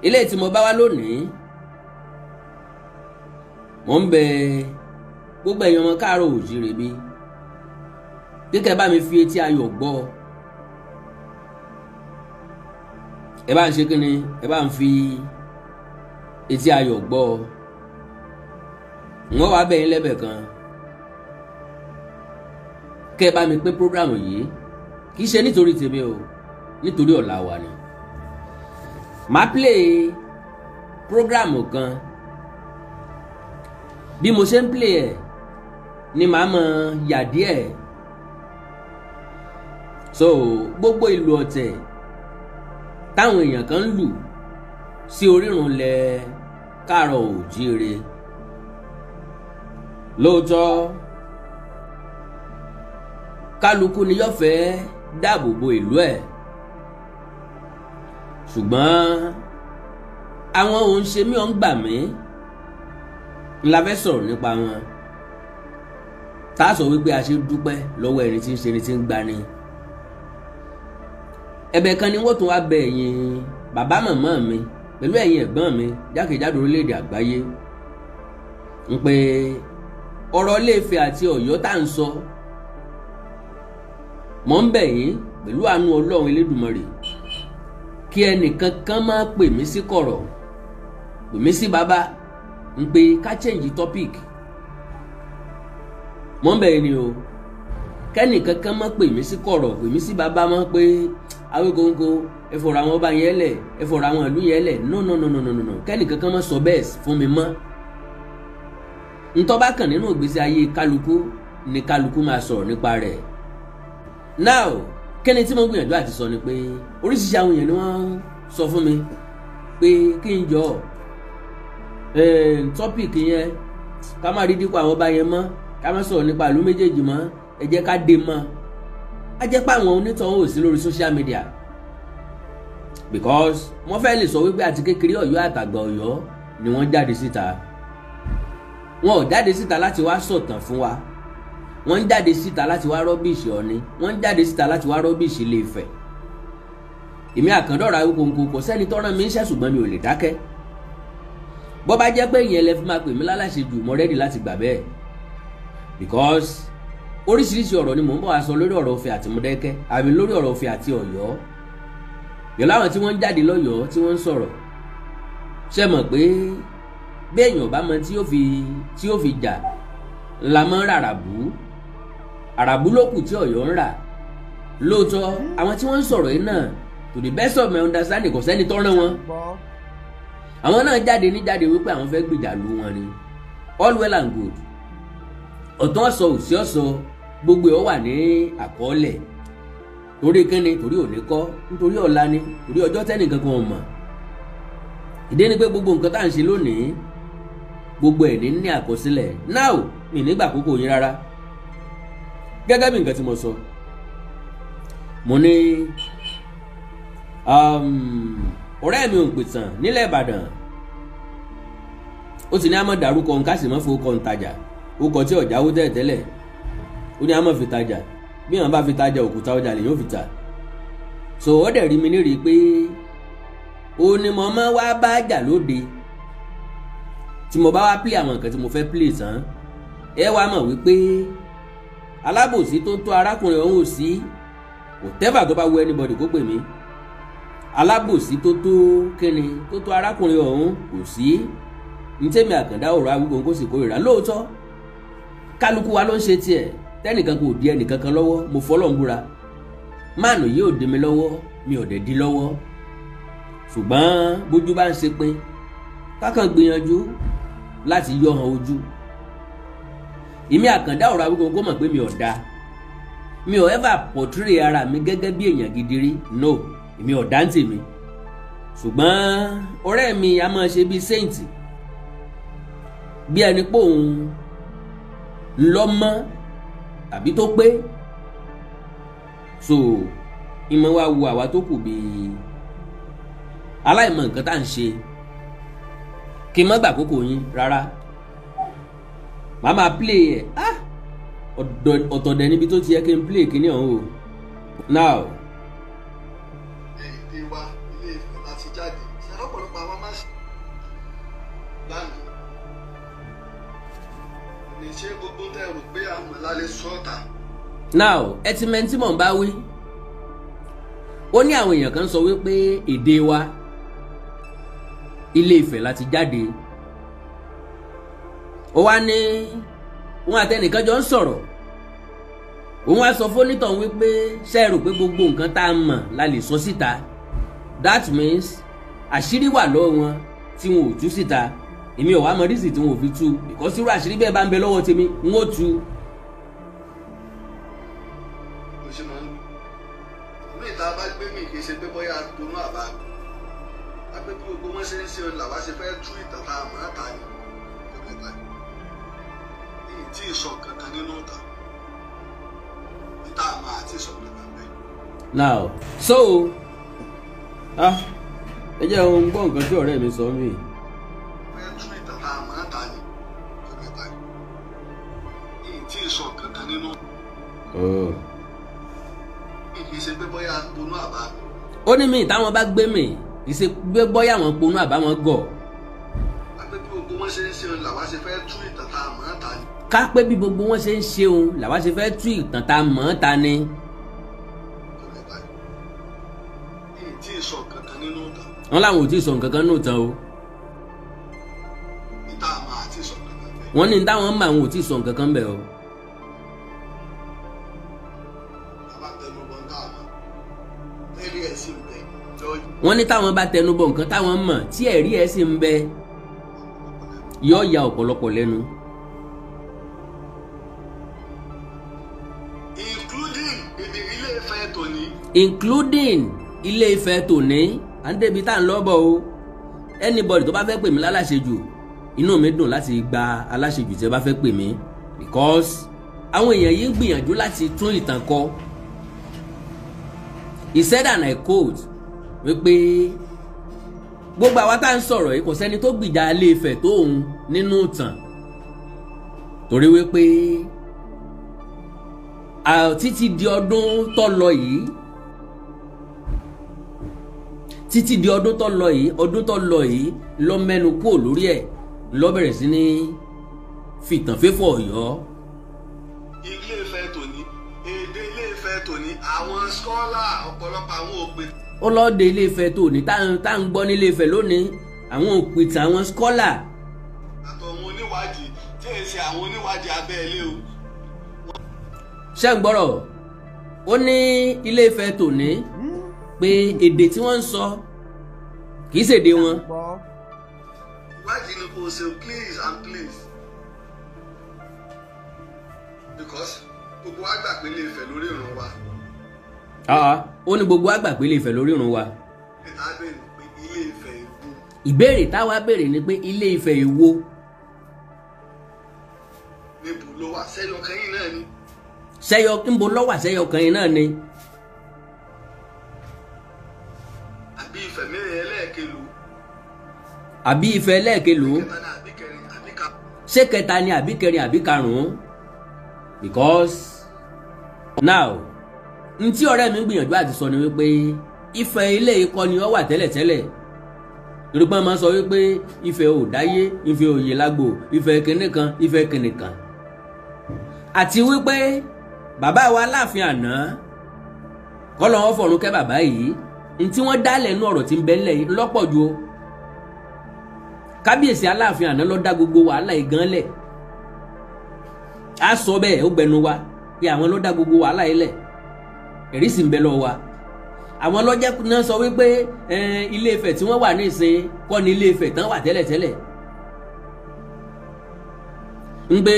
ilé tí mo bá wá lónìí mo ń bẹ gbogbo ẹ̀yin ọmọ káàárọ̀ oòjíire bí kíkẹ́ bá mi fi etí ayọ̀ gbọ́ ẹ bá ń ṣe kíni ẹ bá ń fi etí ayọ̀ gbọ́ wọ́n wá bẹ̀yìn lẹ́bẹ̀ kan kẹ́ ẹ bá mi pín program yìí kì í ṣe nítorí tèmi o nítorí ọ̀la wa ni màá play program kan bí mo ṣe ń play ẹ̀ ni màá mọ yà díẹ̀ so gbogbo ìlú ọ̀tẹ̀ táwọn èèyàn kan ń lù sí orírun lẹ káàárọ̀ oòjíire lóòótọ́ kálukú ni yóò fẹ́ dáàbò bo ìlú ẹ̀ ṣùgbọ́n àwọn òun ṣe mí ọ̀n gbà mí ńlá fẹ́ sọ̀rọ̀ nípa wọn tá a sọ wípé a ṣe dúpẹ́ lọ́wọ́ ẹni tí ń ṣe ni tí ń gbani ẹ̀bẹ̀ kan ni wọ́n tún wá bẹ̀ ẹ̀yin bàbá màmá mi pẹ̀lú ẹ̀yin ẹ̀gbọ́n mi jákèjádò orílẹ̀-èdè àgbáyé ń pé ọ̀rọ̀ Ilé-Ifẹ̀ àti Ọ̀yọ́ tá à ń sọ mò ń bẹ̀ yín pẹ̀lú àánú Ọlọ́run Elédùmarè kí ẹnìkan kan máa pè mí sí kọ̀rọ̀ pè mí sí bàbá ń pé ká change topic mò ń bẹ̀ yín ni o kẹ́nìkan kan máa pè mí sí kọ̀rọ̀ pè mí sí bàbá máa pé Awíkonko ẹ fọ̀rọ̀ àwọn ọba yẹn lẹ̀ ẹ fọ̀rọ̀ àwọn ìlú yẹn lẹ̀ no kẹ́nìkan kan máa sọ bẹ́ẹ̀ fún mi mọ́ ntọ́ bá kàn nínú ìgbésí ayé kálukú ni kálukú máa sọ̀rọ̀ nípa rẹ̀ now kẹ́ni tí mo gbìyànjú àti sọ ni pé oríṣiríṣi àwọn èèyàn ni wọ́n sọ fún mi pé kí n jọ tọ́pìkì yẹn ká má rí dípò àwọn ọba yẹn mọ́ ká má sọ̀rọ̀ nípa ìlú méjèèjì mọ́ ẹ jẹ́ ká dé mọ́ á jẹ́ pé àwọn onítọ̀hún ò sí lórí social media because wọ́n fẹ́ lè sọ wípé àti kékeré Ọ̀yọ́ àtàgbà Ọ̀yọ́ ni wọ́n jáde síta wọn ò jáde síta láti wá sọ̀tàn fún wa wọ́n ń jáde síta láti wá rọ́bìṣì Ọ̀ọ̀ni wọ́n ń jáde síta láti wá rọ́bìṣì Ilé-Ifẹ̀ èmi Àkàndọ̀rọ̀ Awíkonko kò sẹ́ni tó rán mi iṣẹ́ ṣùgbọ́n mi ò lè dákẹ́ bó bá jẹ́ pé ìyẹn lẹ fi máa pè mí láláṣejù mo rẹ́dì láti gbà bẹ́ẹ̀ because oríṣiríṣi ọ̀rọ̀ ni mò ń bọ̀ wá sọ lórí ọ̀rọ̀ Ifẹ̀ àti Mọdákẹ́kẹ́ àbí lórí ọ̀rọ̀ Ifẹ̀ àti Ọ̀yọ́ yọ̀ láwọn tí wọ́n ń jáde lọ́yọ̀ọ́ tí wọ́n ń sọ̀rọ̀ ṣe mọ̀ pé béèyàn bá mọ tí yóò fi jà la mọ́ àràbù ló kù tí Ọ̀yọ́ ń rà lóòótọ́ àwọn tí wọ́n ń sọ̀rọ̀ yìí náà to the best of my understanding kò sẹ́ni tó rán wọn àwọn náà jáde wípé àwọn fẹ́ gbìjà lu wọn ni all well and good ọ̀tún ọ̀sọ̀ òsì ọ̀sọ̀ gbogbo ẹ̀ wà ní àkọọ́lẹ̀ torí kíni torí òní kọ́ nítorí ọ̀la ni torí ọjọ́ tẹ́nìkan kan mọ̀ ìdí ni pé gbogbo nǹkan tá à ń ṣe lónìí gbogbo ẹ̀ ní àkọsílẹ̀ now mi nígbà àkókò yín rárá gẹ́gẹ́ bí nǹkan tí mo sọ mo ní ọ̀rẹ́ mi ò ń pèsàn nílẹ̀ Ìbàdàn ó ti ní àmọ́ dárúkọ nǹkan sì mọ́ fowó kọ́ ń tajà ó kọ tí ọ̀jáwó tẹ́lẹ̀ ó ní àmọ́ fi tajà bí wọn bá fi tajà òkúta ọjà lè yóò fi tà so ó dẹ̀ rí mi ní rí i pé ó ní mo máa wá bá jà lóde tí mo bá wá play àwọn nǹkan tí mo fẹ́ play tán ẹ wá mọ̀ wípé alábòsí tó tó arákùnrin ọ̀hún ò sí whatever tó bá wù anybody kó pè mí alábòsí tó tó kíni tó tó arákùnrin ọ̀hún kò sí ní tèmi Àkàndá ọ̀rọ̀ Awíkonko sì kórìíra lóòótọ́ kálukú wa ló ń ṣe tiẹ̀ tẹ́nìkan kò di ẹnìkan kan lọ́wọ́ mo fọlọ́ ń búra máàlù yìí ò di mi lọ́wọ́ mi ò dẹ̀ di lọ́wọ́ ṣùgbọ́n bójú bá ń ṣe pé kákan gbìyànjú láti yọ hàn ojú èmi Àkàndá ọ̀rọ̀ Awíkonko mọ̀ pé mi ò da mi ò ever portray ara mi gẹ́gẹ́ bí èèyàn gidi rí no èmi ò dá ń tèmi ṣùgbọ́n ọ̀rẹ́ mi a máa ṣe bí saint bí ẹni pé òun lọ́mọ tàbí tó pé so ìmọ̀ wa wo àwa tó kù bíi aláìmọ̀ nǹkan tá à ń ṣe kí n má gbà àkókò yín rárá màá máa play ẹ̀ ọ̀tọ̀dẹ̀ níbi tó ti yẹ kí n play kíní ọ̀hún o now. èdè wa Ilé-Ifẹ̀ láti jáde ṣe lọ́pọ̀lọpọ̀ àwọn tẹ́ rò pé àwọn lálẹ́ sọ́ọ̀tà. now ẹ ti mẹ́ni tí mò ń bá wí ó ní àwọn èèyàn kan sọ wípé èdè wa Ilé Ifẹ̀ láti jáde ó wá ní wọn àtẹnìkan jọ ń sọ̀rọ̀ òun wá sọ fónítàn wípé ṣe rò pé gbogbo nǹkan tá a mọ̀ la lè sọ síta that means àṣírí wà lọ́wọ́ wọn tí wọn ò tú síta èmi ò wá mọ dísì tí wọn ò fi tú because irú àṣírí bẹ́ẹ̀ bá ń bẹ lọ́wọ́ tèmi n ó tú. mo ṣe máa ń mí ìta bá gbé mi kì í ṣe pé bóyá tonú àbá a pé bí gbogbo wọn ṣe ń ṣe làwa ṣe fẹ́ tú ìtàn tá a mọ̀ ọ́ta ni kẹ̀kẹ́ èyí tí ì sọ kankan nínú ìtàn ìta àmọ́ àti ìsọ kankan bẹ́ẹ̀. now so ẹ jẹ́ ohun gbọ́ nǹkan tí ọ̀rẹ́ mi sọ mí. fẹ́ tú ìtàn tá a mọ̀ ọ́ta ni kẹ̀kẹ́ èyí tí ì sọ kankan nínú kì í ṣe pé bóyá tonú àbá. ó ní mi táwọn bá gbé mi kì í ṣe pé bóyá àwọn ponú àbá wọn gọ̀. a pé bí gbogbo wọn ṣe ń ṣe làwa ṣe fẹ́ tú ìtàn tá a mọ̀ ọ́ta ni. ká pé bí gbogbo wọn ṣe ń ṣe òun làwa ṣe fẹ́ tú ìtàn tá a mọ̀ ọ́n ta ni. èyí tí ì sọ kankan nínú ìtàn. wọn làwọn ò tí ì sọ nǹkan kan nínú ìtàn o. ìta àmọ́ àti ìsọ kankan bẹ́ẹ̀. wọn ní táwọn mọ̀ àwọn ò tí ì sọ nǹkan kan bẹ́ẹ̀ o. bàbá tẹnu bọ́ ń tà mọ́ ẹ̀rí ẹ̀ sì ń bẹ lọ́yìn. wọn ní táwọn bá tẹnu bọ nǹkan táwọn mọ̀ tí ẹ̀rí ẹ̀ sì ń bẹ yóò ya ọ̀pọ̀lọpọ̀ lẹ́nu. including ibi Ilé Ifẹ̀ tòní. including Ilé Ifẹ̀ tòní à ń débi tá à ń lọ́bọ̀ o anybody tó bá fẹ́ pè mí láláṣejù inú mi dùn láti gba aláṣejù tí ẹ bá fẹ́ pè mí because àwọn èèyàn yìí ń gbìyànjú láti tún ìtàn kọ. He said and I quote wípé gbogbo àwa tá à ń sọ̀rọ̀ yìí kò sẹ́ni tó gbìjà Ilé Ifẹ̀ tó òun nínú ìtàn torí wípé títí di ọdún tó lọ yìí ọdún tó lọ yìí lọ mẹ́nu kúrò lórí ẹ̀ lọ bẹ̀rẹ̀ sí ní fìtàn fẹ́fọ̀ Ọ̀yọ́. Ilé Ifẹ̀ tòní èdè Ilé Ifẹ̀ tòní àwọn skọ́là ọ̀pọ̀lọpọ̀ àwọn òpè. ó lọ́ọ́ de Ilé Ifẹ̀ tòní tá à ń gbọ́ ní Ilé Ifẹ̀ lónìí àwọn òpìtàn àwọn skọ́là. àtọ̀wọn oníwádìí tí èyí ṣe àwọn oníwádìí abẹ́ ilé o. ṣé ń gbọ́rọ̀ ó ní Ilé Ifẹ̀ tòní pé èdè tí wọ́n ń sọ kì í ṣèdè wọn. ìwádìí ni kò ṣe please and please because gbogbo wa gbà pé Ilé Ifẹ̀ lórí ìrun wa. ó ní gbogbo wa gbà pé Ilé Ifẹ̀ lórí ìrun wa. ìbéèrè táwa béèrè ni pé Ilé Ifẹ̀ èwo. níbo ló wà sẹ́yọ kan yìí náà ni. sẹ́yọ níbo ló wà sẹ́yọ kan yìí náà ni. àbí Ifẹ̀ mẹ́rin ẹlẹ́ẹ̀kẹlò. àbí Ifẹ̀ ẹlẹ́ẹ̀kẹlò. ṣé kẹta ni àbí kẹrin àbí karùn-ún. because now ntí ọ̀rẹ́ mi gbìyànjú àti sọ ni wípé Ifẹ̀ ilé ikọ́ ni ó wà tẹ́lẹ̀tẹ́lẹ̀ yorùbá máa sọ wípé Ifẹ̀ ò dáyé Ifẹ̀ ò yè lágbo Ifẹ̀ kìnìkan Ifẹ̀ kìnìkan àti wípé bàbá wa Aláàfin àná kọ́lọ́ wọn fọ̀run kẹ́ bàbá yìí ntí wọ́n dálẹ̀ nú ọ̀rọ̀ tí ń bẹ ńlẹ̀ yìí lọ́pọ̀ ju o kábíyèsí Aláàfin àná ló dá gbogbo wàhálà ìgàn lẹ̀ a sọ bẹ́ẹ̀ ó gbẹnu wa pé àwọn ló dá gbogbo wàhálà yìí lẹ̀ ẹ̀rí sì ń bẹ lọ́wọ́ wa àwọn lọ́jẹ́ náà sọ wípé Ilé Ifẹ̀ tí wọ́n wà ní ìsìn kọ́ ni Ilé Ifẹ̀ tán wà tẹ́lẹ̀tẹ́lẹ̀ ń gbé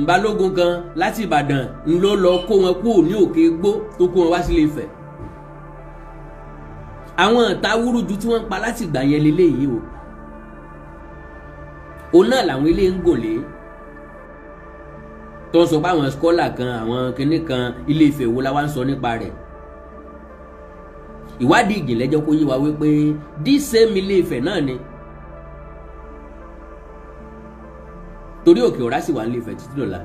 balógun kan láti Ìbàdàn ń ló lọ kó wọn kúrò ní Òkè Igbó tó kó wọn wá sí Ilé Ifẹ̀ àwọn ìta wúrúju tí wọ́n ń pa láti ìgbà yẹn lélẹ́yìí o òun náà làwọn ilé ń gòlé tó ń sọ pé àwọn skọ́là kan àwọn kinní kan Ilé Ifẹ̀ wo la wá ń sọ nípa rẹ̀ ìwádìí ìjìnlẹ̀ jẹ́ kó yé wa wípé this same Ilé Ifẹ̀ náà ni torí Òkè Ọ̀rá sì wà ní Ilé Ifẹ̀ títí dọ̀la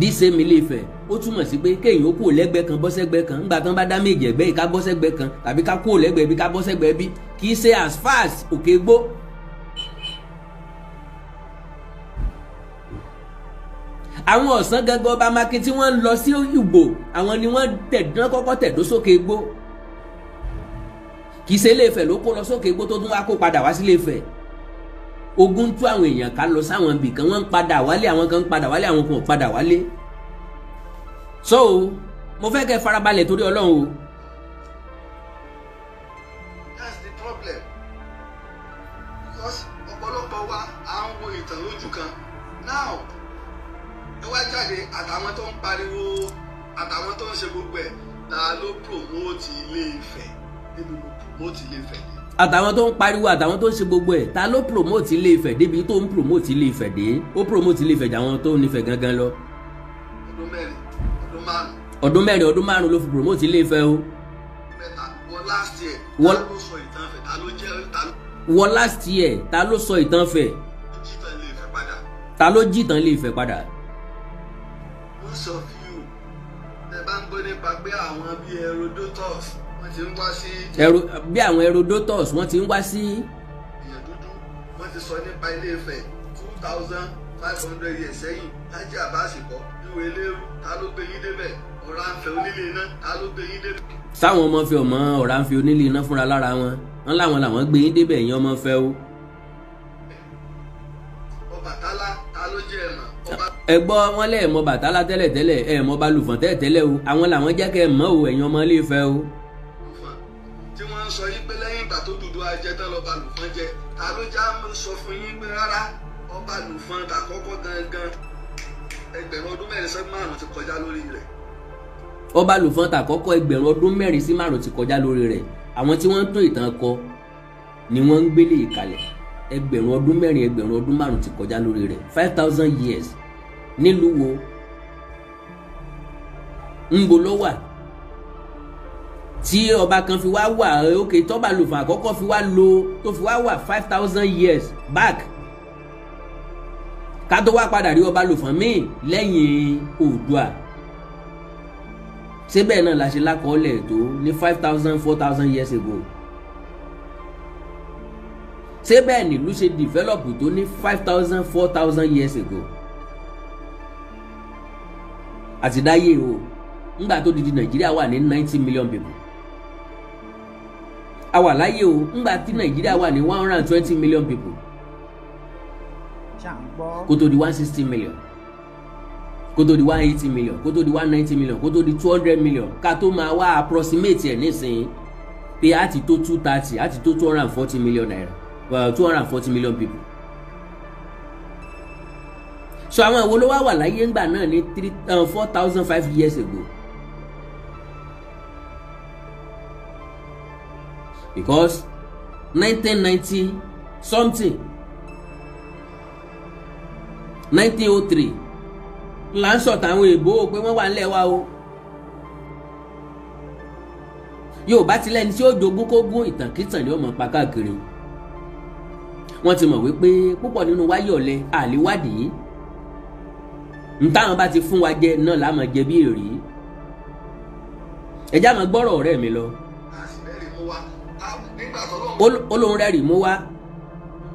this same Ilé Ifẹ̀ ó túmọ̀ sí pé kéèyàn ó kúrò lẹ́gbẹ̀ẹ́ kan bọ́ sẹ́gbẹ́ kan ńgbà tán bá dá méjì ẹ̀gbẹ́ yìí ká bọ́ sẹ́gbẹ́ kan tàbí ká kúrò lẹ́gbẹ̀ẹ́ bí ká bọ́ sẹ́gbẹ́ bí kì í ṣe as far as Òkè Igbó àwọn ọ̀sán gangan ọba Mákin tí wọ́n ń lọ sí Ìgbò àwọn ni wọ́n tẹ̀dán kọ́kọ́ tẹ̀dó sókè igbó kì í ṣe Ilé-Ifẹ̀ ló kó lọ sókè igbó tó tún wá kó padà wá sí Ilé-Ifẹ̀ ogun tú àwọn èèyàn ká lọ sáwọn ibì kan wọ́n ń padà wálé àwọn kan ń padà wálé àwọn kan ò padà wálé so mo fẹ́ kẹ́ farabalẹ̀ torí Ọlọ́run o. That's the problem because ọ̀pọ̀lọpọ̀ wa à ń wo ìtàn lójú kan now ẹ wá jáde àtàwọn tó ń pariwo àtàwọn tó ń ṣe gbogbo ẹ̀ ta ló promote Ilé-Ifẹ̀ níbi mo promote Ilé-Ifẹ̀ dé. àtàwọn tó ń pariwo àtàwọn tó ń ṣe gbogbo ẹ̀ ta ló promote Ilé-Ifẹ̀ débi tó ń promote Ilé-Ifẹ̀ dé ó promote Ilé-Ifẹ̀ jà àwọn tó nífẹ̀ẹ́ gangan lọ. ọdún mẹ́rin ọdún márùn ló fi promote Ilé-Ifẹ̀ o. wọ last year ta ló sọ ìtàn Ifẹ̀ ta ló jẹ́ ta ló. wọ last year ta ló sọ ìtàn Ifẹ̀ ta ló jí ìtàn Ilé-Ifẹ̀ padà. most of you ẹ bá ń gbọ́ nípa pé àwọn bíi Herodotus wọ́n ti ń wá sí. bí àwọn Herodotus wọ́n ti ń wá sí. èèyàn dúdú wọ́n ti sọ nípa Ilé-Ifẹ̀ 2500 years sẹ́yìn Lájí Àbáàsì kọ́ ìwé Eléru ta ló gbé yín débẹ̀ Ọ̀rànfẹ̀ onílé iná ta ló gbé yín débẹ̀. sáwọn ọmọ fẹ́ ọmọ Ọ̀rànfẹ̀ onílé iná fúnra lára wọn láwọn làwọn gbé yín débẹ̀ yín ọmọ fẹ́ o. Ọbàtálá ta ló jẹ́ ẹ̀mọ̀ ọba. ẹ gbọ́ wọn lẹ́ẹ̀ mọ Bàtálá tẹ́lẹ̀tẹ́lẹ̀ ẹ̀ mọ Balùfọ̀n tẹ́lẹ̀tẹ́lẹ̀ o àwọn làwọn jẹ́ kẹ́ ẹ̀ mọ́ o ẹ̀yin ọmọ Ilé-Ifẹ̀ o. tí wọ́n ń sọ yín pé lẹ́yìn ìgbà tó Odùduwà jẹ tán lọ́ba Lùfọ̀n jẹ ta ló já sọ fún yín pé rárá ọba Lùfọ̀n tàkọ́kọ́ gangan ẹgbẹ̀rún ọdún mẹ́rin sí márùn ti kọjá lórí rẹ̀. ọba Lùfọ̀n tàkọ́kọ́ ẹgbẹ̀rún ọdún mẹ́rin sí márùn ti kọjá lórí rẹ̀ àwọn tí wọ́n ń tó ìtàn kọ ni wọ́n ń gbélé ìkàlẹ̀ ẹgbẹ̀rún ọdún mẹ́rin ẹgbẹ̀rún ọdún márùn ti kọjá lórí rẹ̀ 5000 years nílùú wo ńbo ló wà tí ọba kan fi wá wà òkè tọ́ba Lùfọ̀n àkọ́kọ́ fi wá lò tó fi wá wà 5000 years back ká tó wá padà rí ọba Lùfọ̀n míì lẹ́yìn Oòduà ṣé bẹ́ẹ̀ náà la ṣe lákọọ́lẹ̀ tó ní 5000 4000 years ago ṣé bẹ́ẹ̀ nílùú ṣe develop tó ní 5000 4000 years ago àtidáyé o ńgbà tó didi Nàìjíríà wà ní 90 million people a wà láyé o ńgbà tí Nàìjíríà wà ní 120 million people kó tó di 160 million kó tó di 180 million kó tó di 190 million kó tó di 200 million ká tó máa wá approximate ẹ̀ nísìnyí pé a ti tó 230 a ti tó 240 million naira 240 million people. so àwọn ìwo ló wá wà láyé ńgbà náà ní 4005 years ago because 1990 something 1903 là ń sọ̀tàn àwọn èèbó pé wọ́n wà ńlẹ̀ wa o Yorùbá ti lẹ́ni tí ó jogún kó gún ìtànkítàn ni ó mọ̀ pa káàkiri wọ́n ti mọ̀ wípé púpọ̀ nínú wáyé ọ̀lẹ àléwádìí ntáwọn bá ti fún wa jẹ náà láàmú jẹ bí èrè ẹjá máa gbọ́rọ̀ ọ̀rẹ́ mi lọ olóhùn rẹ̀ rì mú wá.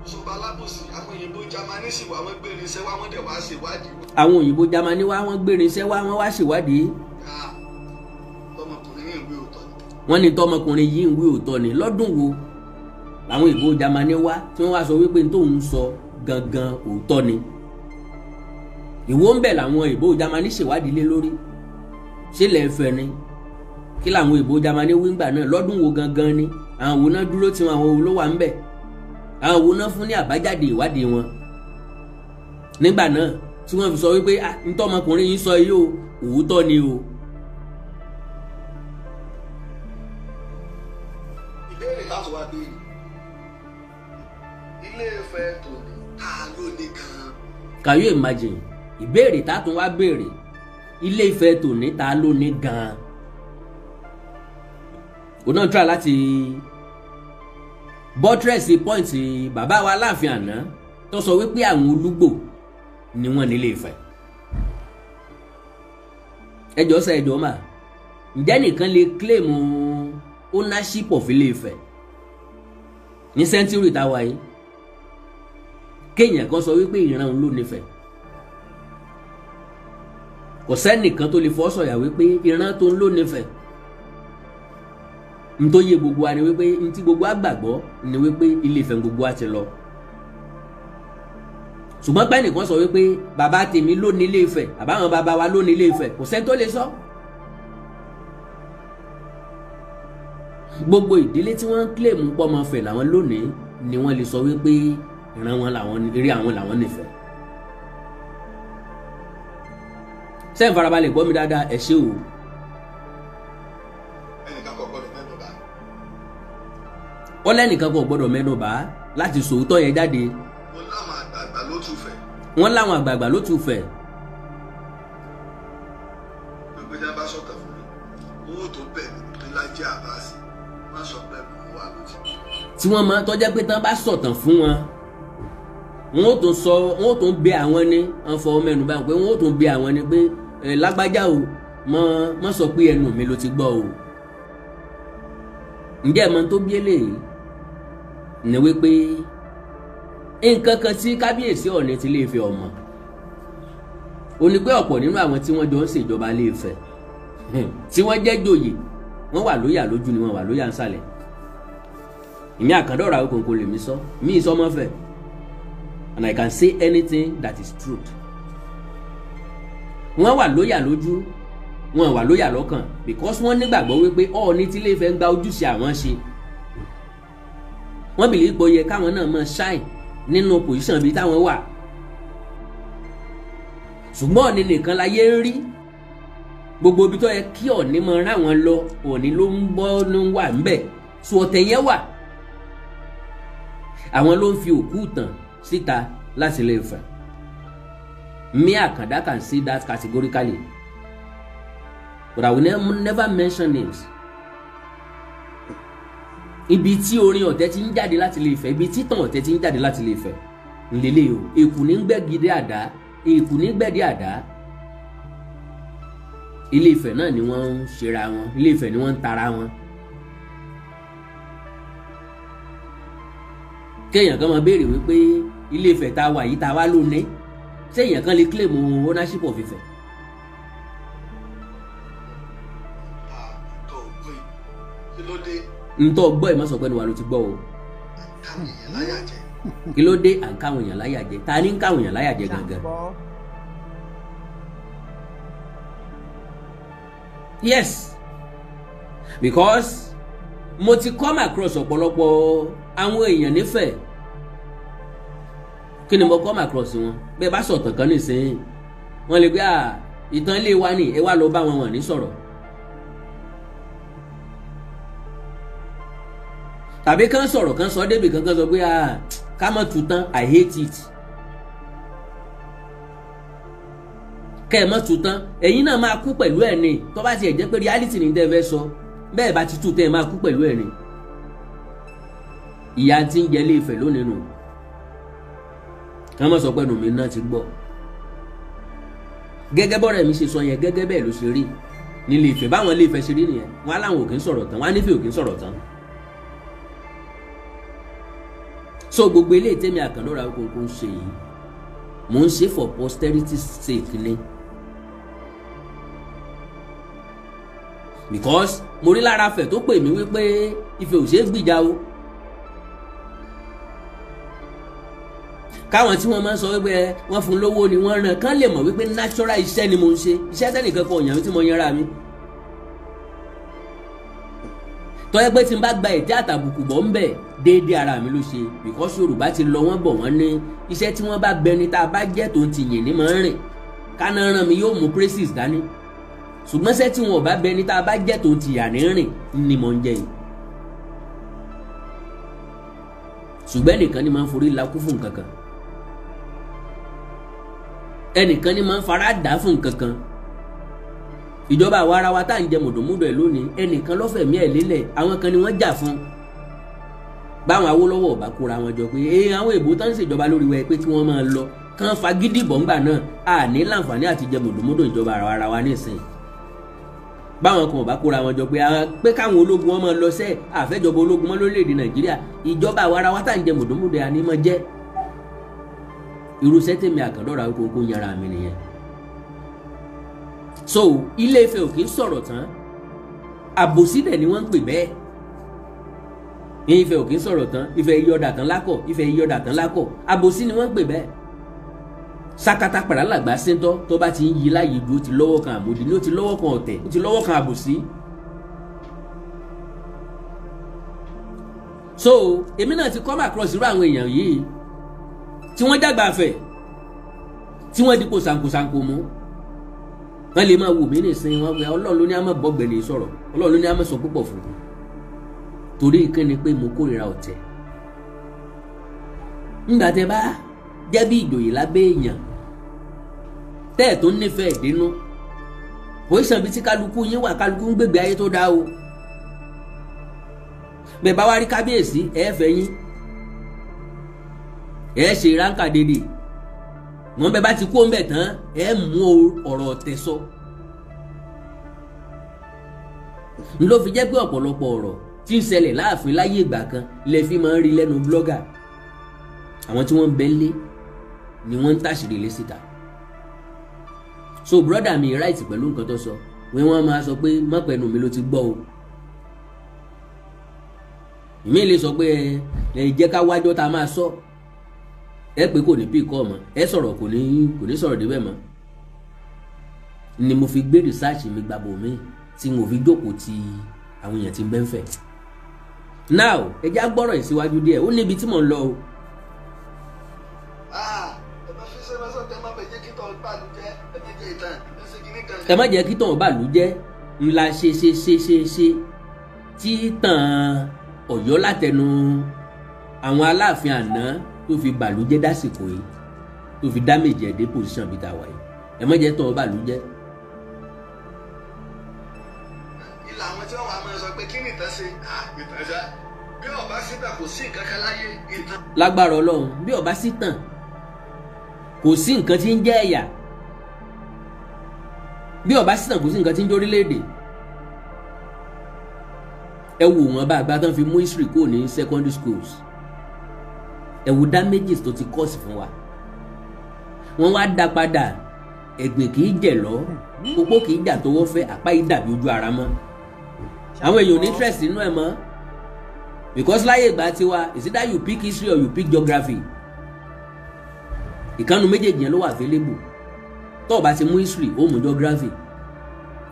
ìṣọba alábòsí àwọn òyìnbó Jámánì sì wá wọ́n gbé irinṣẹ́ wá wọ́n dẹ̀ wá ṣèwádìí. àwọn òyìnbó Jámánì wá wọ́n gbé irinṣẹ́ wá wọ́n wá ṣèwádìí. tọmọkùnrin yìí ń wí òótọ́ ni. wọ́n ní tọmọkùnrin yìí ń wí òótọ́ ni lọ́dún wo làwọn òyìnbó Jámánì wá tí wọ́n wá sọ wípé tóun sọ gangan òótọ́ ni. ìwọ ń bẹ̀ làwọn òyìnbó Jámánì ṣèwádìí lé lórí ṣé lẹ́ẹ̀fẹ̀ ni kí làwọn òyìnbó Jámánì wí ńgbà náà lọ́dún wo gangan ni àwọn wo náà dúró tí wọn àwọn wo ló wà ń bẹ̀ àwọn wo náà fún ní àbájáde ìwádìí wọn nígbà náà tí wọ́n fi sọ wípé ntọ́mọkùnrin yìí sọ yìí o òótọ́ ni o. ìbéèrè láti wá béèrè Ilé-Ifẹ̀ tòní ta ló ní gan-an. Can you imagine ìbéèrè tátún wá béèrè Ilé-Ifẹ̀ tòní ta ló ní gan-an. òun náà try láti buttress point bàbá wa Aláàfin àná tó sọ wípé àwọn Olúgbò ni wọ́n ní Ilé-Ifẹ̀. ẹjọ́ sọ ẹjọ́ mà ǹjẹ́ nìkan lè claim ownership of Ilé-Ifẹ̀ ní century táwa yìí kéèyàn kan sọ wípé ìran òun ló nífẹ̀ẹ́ kò sẹ́nìkan tó lè fọ́ sọ̀yà wípé ìran tó ń lò nífẹ̀ẹ́ n tó yé gbogbo wa ni wípé n tí gbogbo wa gbàgbọ́ ni wípé Ilé-Ifẹ̀ gbogbo wa ti lọ ṣùgbọ́n pé ẹnìkan sọ wípé bàbá tèmi ló ní Ilé-Ifẹ̀ àbáwọn bàbá wa ló ní Ilé-Ifẹ̀ kò sẹ́ni tó lè sọ. Gbogbo ìdílé tí wọ́n ń kílèmù pọ́mọfẹ̀ làwọn lónìí ni wọ́n lè sọ wípé ìran wọn làwọn eré àwọn làwọn nífẹ̀ẹ́. sẹ́yìn farabalẹ̀ gbọ́ mi dáadáa ẹ ṣé o. ẹnìkan kò gbọdọ̀ mẹ́nu bà. wọ́n lẹ́nìkan kò gbọdọ̀ mẹ́nu bà láti sòótọ́ yẹn jáde. wọ́n láwọn àgbààgbà ló tún fẹ̀. wọ́n láwọn àgbààgbà ló tún fẹ̀. gbogbo ẹja bá sọ̀tàn fún mi owó tó bẹ̀ mí lájẹ́ àbáṣe má sọ pé mo wà lójú. tí wọ́n máa tọ́jẹ́ pé tán bá sọ̀tàn fún wọn wọn ò tún bẹ àwọn ní wọn fọ mẹ́nu báyìí pé wọn ò tún bẹ àwọn ní pé lágbájá o mọ sọ pé ẹnu mi ló ti gbọ́ o. ǹjẹ́ ẹ̀mọ́ tó bí eléyìí ní wípé nǹkan kan tí kábíyèsí Ọọ̀ni ti Ilé-Ifẹ̀ ọmọ ó ní pé ọ̀pọ̀ nínú àwọn tí wọ́n jọ ń ṣèjọba Ilé-Ifẹ̀ tí wọ́n jẹ́ jòyè wọ́n wà lóyà lójú ni wọ́n wà lóyà nsàlẹ̀. ìmí àkàndọ̀rọ̀ àwọn kòkòrò lèmi sọ mí ìsọmọ́fẹ̀ and I can say anything that is truth. wọ́n wà lóyà lójú wọ́n wà lóyà lọ́kàn because wọ́n nígbàgbọ́ wípé Ọọ̀ni tí Ilé-Ifẹ̀ ń gba ojúṣe àwọn ṣe. wọ́n bìlí ipò yẹ káwọn náà máa shine nínú pòsíṣàn bíi táwọn wà. ṣùgbọ́n Ọọ̀ni nìkan láyé ń rí gbogbo ibi tó yẹ kí Ọọ̀ni mọ ráwọn lọ Ọọ̀ni ló ń bọ́ ló ń wà ńbẹ̀ sọ ọ̀tẹ̀ yẹn wà. àwọn ló ń fi òkú tàn síta láti Ilé-Ifẹ̀. Me Akanda can say that categorically, but I will never mention names. Ibi tí orin ọ̀tẹ̀ ti ń jáde láti Ilé-Ifẹ̀, ibi tí tàn ọ̀tẹ̀ ti ń jáde láti Ilé-Ifẹ̀ ńlẹ́lẹ́ o èkù ní gbẹ́gidé àdá èkù ní gbẹ́dé àdá. Ilé-Ifẹ̀ náà ni wọ́n ń ṣera wọn Ilé-Ifẹ̀ ni wọ́n ń tara wọn. kéèyàn kan máa béèrè wípé Ilé-Ifẹ̀ tá a wà yìí tá a wá lónìí ṣé èèyàn kan lè claim ownership of Ifẹ̀. ntọ́ gbọ́ ẹ̀ má sọ pé ẹnu wa ló ti gbọ́ o. kí ló dé à ń káwọn èèyàn láyà jẹ ta ni ń káwọn èèyàn láyà jẹ gangan. yes because mo ti come across ọ̀pọ̀lọpọ̀ àwọn èèyàn nífẹ̀ẹ́ kí ni mo come across wọn bẹ́ẹ̀ bá sọ̀tàn kan nísìnyí wọ́n lè gbé ìtàn ilé wa ni ẹ wá lọ bá wọn wọ̀n ní sọ̀rọ̀. tàbí kán sọ̀rọ̀ kán sọ débi kankan sọ pé ká mọ̀ tu tán I hate it. kẹ́ ẹ̀ mọ̀ tu tán ẹ̀yin náà máa kú pẹ̀lú ẹ̀ ni tó bá tiẹ̀ jẹ́ pé reality ni tẹ́ ẹ fẹ́ sọ bẹ́ẹ̀ bá ti tú tẹ́ ẹ máa kú pẹ̀lú ẹ̀ ni. ìyá tí ń jẹ Ilé-Ifẹ̀ lónìí nù kí wọ́n mọ̀ sọ pé ẹnu mi náà ti gbọ́. gẹ́gẹ́ bọ́rẹ̀ mi ṣe sọ yẹn gẹ́gẹ́ bẹ́ẹ̀ ló ṣe rí ní Ilé-Ifẹ̀ báwọn Ilé-Ifẹ̀ ṣe rí nìyẹn wọn á láwọn ò kí ń sọ̀rọ̀ tán wọn á nífẹ̀ẹ́ ò kí ń sọ̀rọ̀ tán. so gbogbo eléyìí tẹ́mi Àkàndọ̀rọ̀ Awikonko ń ṣe yìí mò ń ṣe for posterity's sake ni because mo rí lára Ifẹ̀ tó pè mí wípé Ifẹ̀ ò ṣe é gbìjà o káwọn tí wọ́n máa ń sọ wípé wọ́n fún lówó ni wọ́n ràn kán lè mọ̀ wípé natural iṣẹ́ ni mo ń ṣe iṣẹ́ tẹ́nìkan kan òyàn mi tí mo yanra mi tọ́yẹ́ pé tí n bá gba ètí àtàbùkù bọ̀ ń bẹ̀ déédéé ara mi ló ṣe because Yorùbá ti lọ wọ́n bọ̀ wọ́n ní iṣẹ́ tí wọ́n bá bẹni tá a bá jẹ́ tó ń ti yìn ní máa ń rìn káná ràn mí yóò mú praises dání ṣùgbọ́n iṣẹ́ tí wọn ò bá bẹni tá a bá jẹ́ tó ń ti yà ní rìn ni mò ń jẹ yìí ṣùgbọ́n ẹnìkan ni máa ń forí lakú fún nǹkan kan ẹnìkan ni máa ń fara dà fún nǹkan kan ìjọba àwa ara wa tá à ń jẹ mọ̀dọ̀mọ́dọ̀ ẹ̀ lónìí ẹnìkan lọ́fẹ̀mí ẹ̀ lélẹ̀ àwọn kan ni wọ́n jà fún báwọn Awólọ́wọ̀ bá kóra wọn jọ pé àwọn èbó tán ń ṣèjọba lórí wa pé kí wọ́n máa lọ kán fagídí bọ̀ǹgbà náà à ní láǹfààní àti jẹ mọ̀dọ̀mọ́dọ̀ ìjọba ara wa nísìn báwọn kan ò bá kóra wọn jọ pé káwọn ológun wọn máa lọ sẹ́ àfẹ́jọba ológun mọ́ lórílẹ̀‐èdè Nàìjíríà ìjọba àwa ara wa tá à ń jẹ mọ̀dọ̀mọ́dọ̀ àní mọ́ jẹ́ irú sẹ́tẹ̀mí Àkàndọ̀rọ̀ Awikonko yanra mi nìyẹn so Ilé Ifẹ̀ ò kì í sọ̀rọ̀ tán àbòsí dẹ̀ ni wọ́n ń pè bẹ́ẹ̀. Ifẹ̀ ò kì í sọ̀rọ̀ tán Ifẹ̀ yọ̀dà tán lákọ̀ Ifẹ̀ yọ̀dà tán lákọ̀ àbòsí ni wọ́n ń pè bẹ́ẹ̀. Sakata pàrà làgbà séńtọ́ tó bá ti ń yí láyé ju ó ti lọ́wọ́ kan àmòdì ní ó ti lọ́wọ́ kan ọ̀tẹ̀ ó ti lọ́wọ́ kan àbòsí. So èmi náà ti come across irú àwọn èèyàn yìí tí wọ́n dàgbà fẹ̀ tí wọ́n dípò sankosanko mú wọ́n lè máa wò mí nìsín wọn pé Ọlọ́run ló ní àmọ́ bọ́gbẹ̀ni sọ̀rọ̀ Ọlọ́run ló ní àmọ́ sọ púpọ̀ fún un torí ìkànnì pé mo kórìíra ọ̀tẹ̀. Nígbà tẹ́ bá jẹ́ bí ìjòyè lábẹ́ èèyàn tẹ́ ẹ̀ tó nífẹ̀ẹ́ ìdínú pòíṣàn bíi tí kálukú yín wà kálukú ń gbègbè ayé tó dá o. Bẹ́ẹ̀ bá wá rí kábíyèsí ẹ̀ fẹ́ yín ẹ̀ ṣe ránkà dédé wọn bẹ́ẹ̀ bá ti kó ń bẹ̀ tán ẹ̀ mú ọ̀rọ̀ ọ̀tẹ̀ sọ. N ló fi jẹ́ pé ọ̀pọ̀lọpọ̀ ọ̀rọ̀ tí ń ṣẹlẹ̀ láàfin láyé ìgbà kan lè fi máa ń rí lẹ́nu blọ́gà àwọn tí wọ́n ń bẹ́ńlé ni wọ́n ń tàṣírí lé síta. So brother mi right pẹ̀lú nǹkan tó sọ wọ́n máa sọ pé mọ́pẹ́nu mi ló ti gbọ́ o. Ìmí lè sọ pé ẹ jẹ́ ká wájọ́ tá a máa sọ ẹ pé kò ní bí ìkọ́ ọmọ ẹ sọ̀rọ̀ kò ní sọ̀rọ̀ débẹ̀ mọ́. Ni mo fi gbé research mi gbàbò mi tí mo fi jókòó ti àwọn èèyàn tí ń bẹ́ ń fẹ̀. Now ẹ já gbọ́rọ̀ ìsíwájú díẹ̀ ó níbi tí mò ń lọ o. Ẹ má jẹ́ kí tàn bàlú jẹ́ ńlá ṣe tí tàn Ọ̀yọ́ látẹnu àwọn Aláàfin àná tó fi bàlú jẹ́ dásìkò yìí tó fi damage ẹ̀ dé position bí tàwa yìí ẹ má jẹ́ tàn bàlú jẹ́. Ilé àwọn tí wọ́n wà máa sọ pé kí ni ìtàn ṣe ìtàn ṣá bí ọba síbẹ̀ kò sí nǹkan kan láyé ìtàn. Lágbára Ọlọ́run bí ọba sí tàn kò sí nǹkan tí ń jẹ́ ẹ̀yà bí ọba sí tàn kò sí nǹkan tí ń jẹ́ orílẹ̀-èdè. Ẹ wò wọ́n bá àgbà tán fi mú history kò ní secondary schools ẹ wò damages tó ti cause fún wa wọ́n wá dá padà ẹ̀gbìn kì í jẹ̀ lọ pópó kì í jà tọwọ́ fẹ́ àpá yìí dàbí ojú ara mọ́ àwọn èèyàn ní interest nínú ẹ̀ mọ́ because láyé ìgbà tiwa is either you pick history or you pick geography ìkànnù méjèèjì yẹn ló wà available tó o bá ti mú history ó mú geography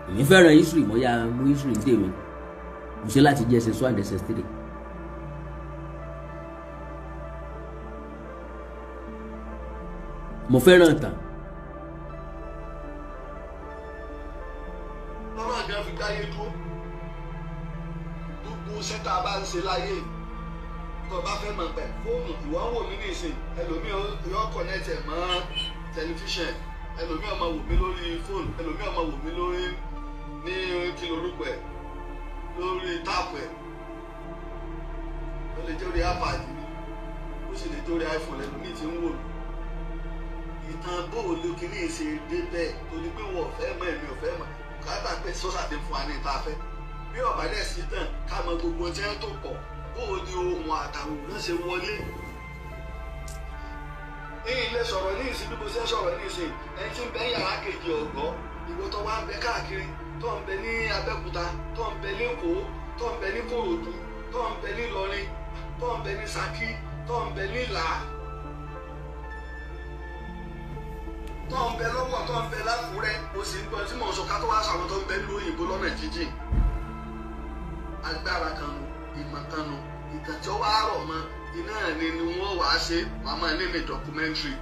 èmi fẹ́ràn history mo yá mú history ní tèmi mo ṣe láti jẹ́ SS1 SS3. Mo fẹ́ràn tàn. Lọ́nà àgbà fi dáyé dúró gbogbo sẹ́tà bá ń ṣe láyé tó bá fẹ́ mọ̀ pẹ̀ fóònù ìwọ́n wò mí nísìn ẹlòmíì yóò kọ̀nẹ́tì ẹ̀ mọ́ tẹlifíṣàn ẹlòmíì ó máa wò mí lórí fóònù ẹlòmíì ó máa wò mí lórí ní kí lorúkọ ẹ̀ lórí táàpù ẹ̀ ó lè jẹ́ orí iPad ó sì lè jẹ́ orí iPhone ẹlòmíì tí ń wò mí. Ìtàn bóòlù kìíní ṣe dé bẹ́ẹ̀ torí pé wọ́n fẹ́ mọ̀ ẹ̀mí ò fẹ́ mọ̀ káàtà pé sọ́sà ti fún wa ní ìta fẹ́ bí ọ̀bá dẹ̀ sí tàn ká mọ gbogbo tí wọ́n tó pọ̀ bóòlù ohun àtàwòrán ṣe wọlé. Ní ilé sọ̀rọ̀ ní ìsìn bí mo ṣe sọ̀rọ̀ ní ìsìn ẹni tí ń bẹ yàrá kejì ọ̀gọ́ ìwọ tó wá ń bẹ káàkiri tó ń bẹ ní Abẹ́òkúta tó ń bẹ lÉkòó tó ń bẹ ní Kòròdú tó ń bẹ ní Ìlọrin tó ń bẹ ní Ṣakí tó ń bẹ ní Ìlá tó ń bẹ lọ́wọ́ tó ń bẹ lákùrẹ́ o sì ń gbọ́ tí mò ń sọ ká tó wá sọ àwọn tó ń bẹ ní òyìnbó lọ́nà jíjìn. Agbára kan nu ìmọ̀ kan nu ìtàn tí ó wá rọ̀ mọ́ iná ni wọ́n wàá ṣe màmá nínú documentary.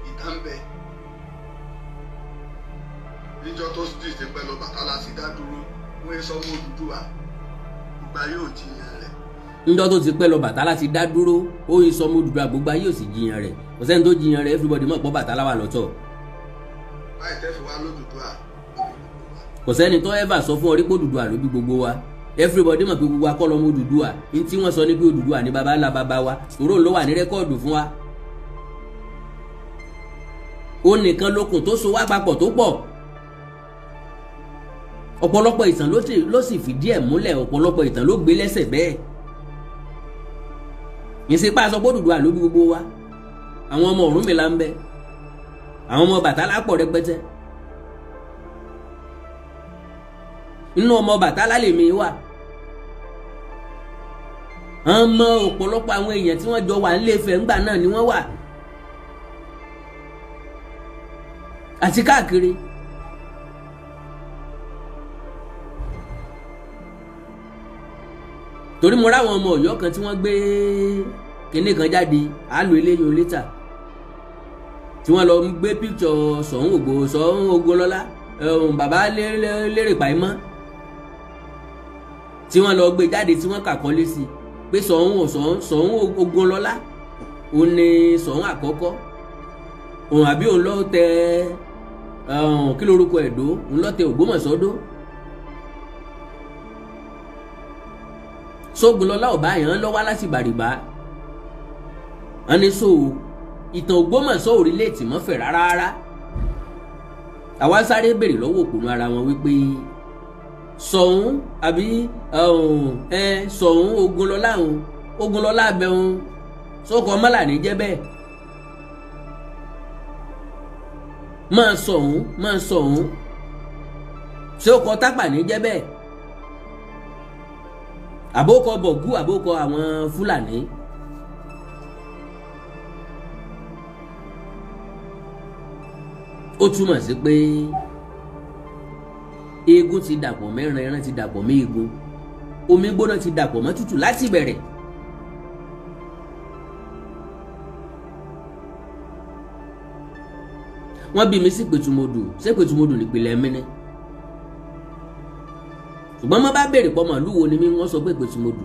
Ìtàn bẹ níjọ́ tó dìde pẹ̀lú Ọbàtálá ti dá dúró wọ́n sọ mọ́ Odùduwà gbogbo ayé ò jiyàn rẹ̀. Ńjọ́ tó ti pẹ́ lọ Bàtálá ti dá dúró ó yí sọmọ Odùduwà gbogbo ayé ò sì jiyàn rẹ̀ kò sẹ́ni tó jiyàn rẹ̀ everybody mọ̀ pọ̀ Bàtálá wà lọ́tọ̀. Báyìí tẹ́ fi wá lódùduwà. Kò sẹ́ni tó ever sọ fún ọ rí pé Odùduwà ló bí gbogbo wa everybody mọ̀ pé gbogbo wa kọ́ lọ́mọ Odùduwà ní tí wọ́n sọ ní pé Odùduwà ní baba ńlá baba wa tòró ló wà ní rẹ́kọ́ọ̀dù fún wa. Ó nìkan lókun tó so wá papọ̀ tó pọ̀ ọ̀pọ̀lọpọ̀ ìtàn ló sì fìdí ẹ̀ múlẹ̀ ọ̀pọ̀lọpọ̀ ìtàn ló gbé lẹ́sẹ̀ bẹ́ẹ̀ ìsìnpá sọ pé Odùduwà ló bí gbogbo wa àwọn ọmọ Ọ̀rúnmìlà ń bẹ àwọn ọmọ Ọbàtálá pọ̀ rẹpẹtẹ inú ọmọ Ọbàtálá lèmi wà ọmọ ọ̀pọ̀lọpọ̀ àwọn èèyàn tí wọ́n jọ wà nílé Ifẹ̀ ńgbà náà ni wọ́n wà àti káàkiri torí mo ráwọn ọmọ Ọ̀yọ́ kan tí wọ́n gbé kinní kan jáde àlò eléyìn létà tí wọ́n lọ gbé píkṣọ Ṣọ̀ún Ògúnlọ́lá bàbá lérè pàìmọ́ tí wọ́n lọ gbé jáde tí wọ́n kàkọ́lé sí pé Ṣọ̀ún Ògúnlọ́lá òun ni Ṣọ̀ún àkọ́kọ́ òun àbí òun lọ tẹ kí lórúkọ Ẹ̀dó òun lọ tẹ Ògbómọ̀ṣọ́dó Ṣógunlọ́lá ọba yẹn lọ wá láti Bàrìbá wọn ní so ìtàn Ògbómọ̀ṣọ́ orílẹ̀-èdè mọ́fẹ̀ rárá àwa sáré béèrè lọ́wọ́ òpònú ara wọn wípé Ṣọ̀ún àbí Ṣọ̀ún Ògúnlọ́lá abẹ́hùn sókò mọ́là ní jẹ́ bẹ́ẹ̀ máa Ṣọ̀ún sókò tápà ní jẹ́ bẹ́ẹ̀ àbókọ bọ̀gú àbókọ àwọn Fúlàní ó túmọ̀ sí pé eégún ti dàpọ̀ mẹ́ran ẹran ti dàpọ̀ mọ́ eégún omi gbóná ti dàpọ̀ mọ́ tútù láti bẹ̀rẹ̀ wọ́n bí mi sí Pẹ̀tùmodù ṣé Pẹ̀tùmodù nípìnlẹ̀ mẹ́nẹ́ ṣùgbọ́n mo bá béèrè pọ̀ màálù wo ni mí wọ́n sọ pé Pẹ̀tùmodù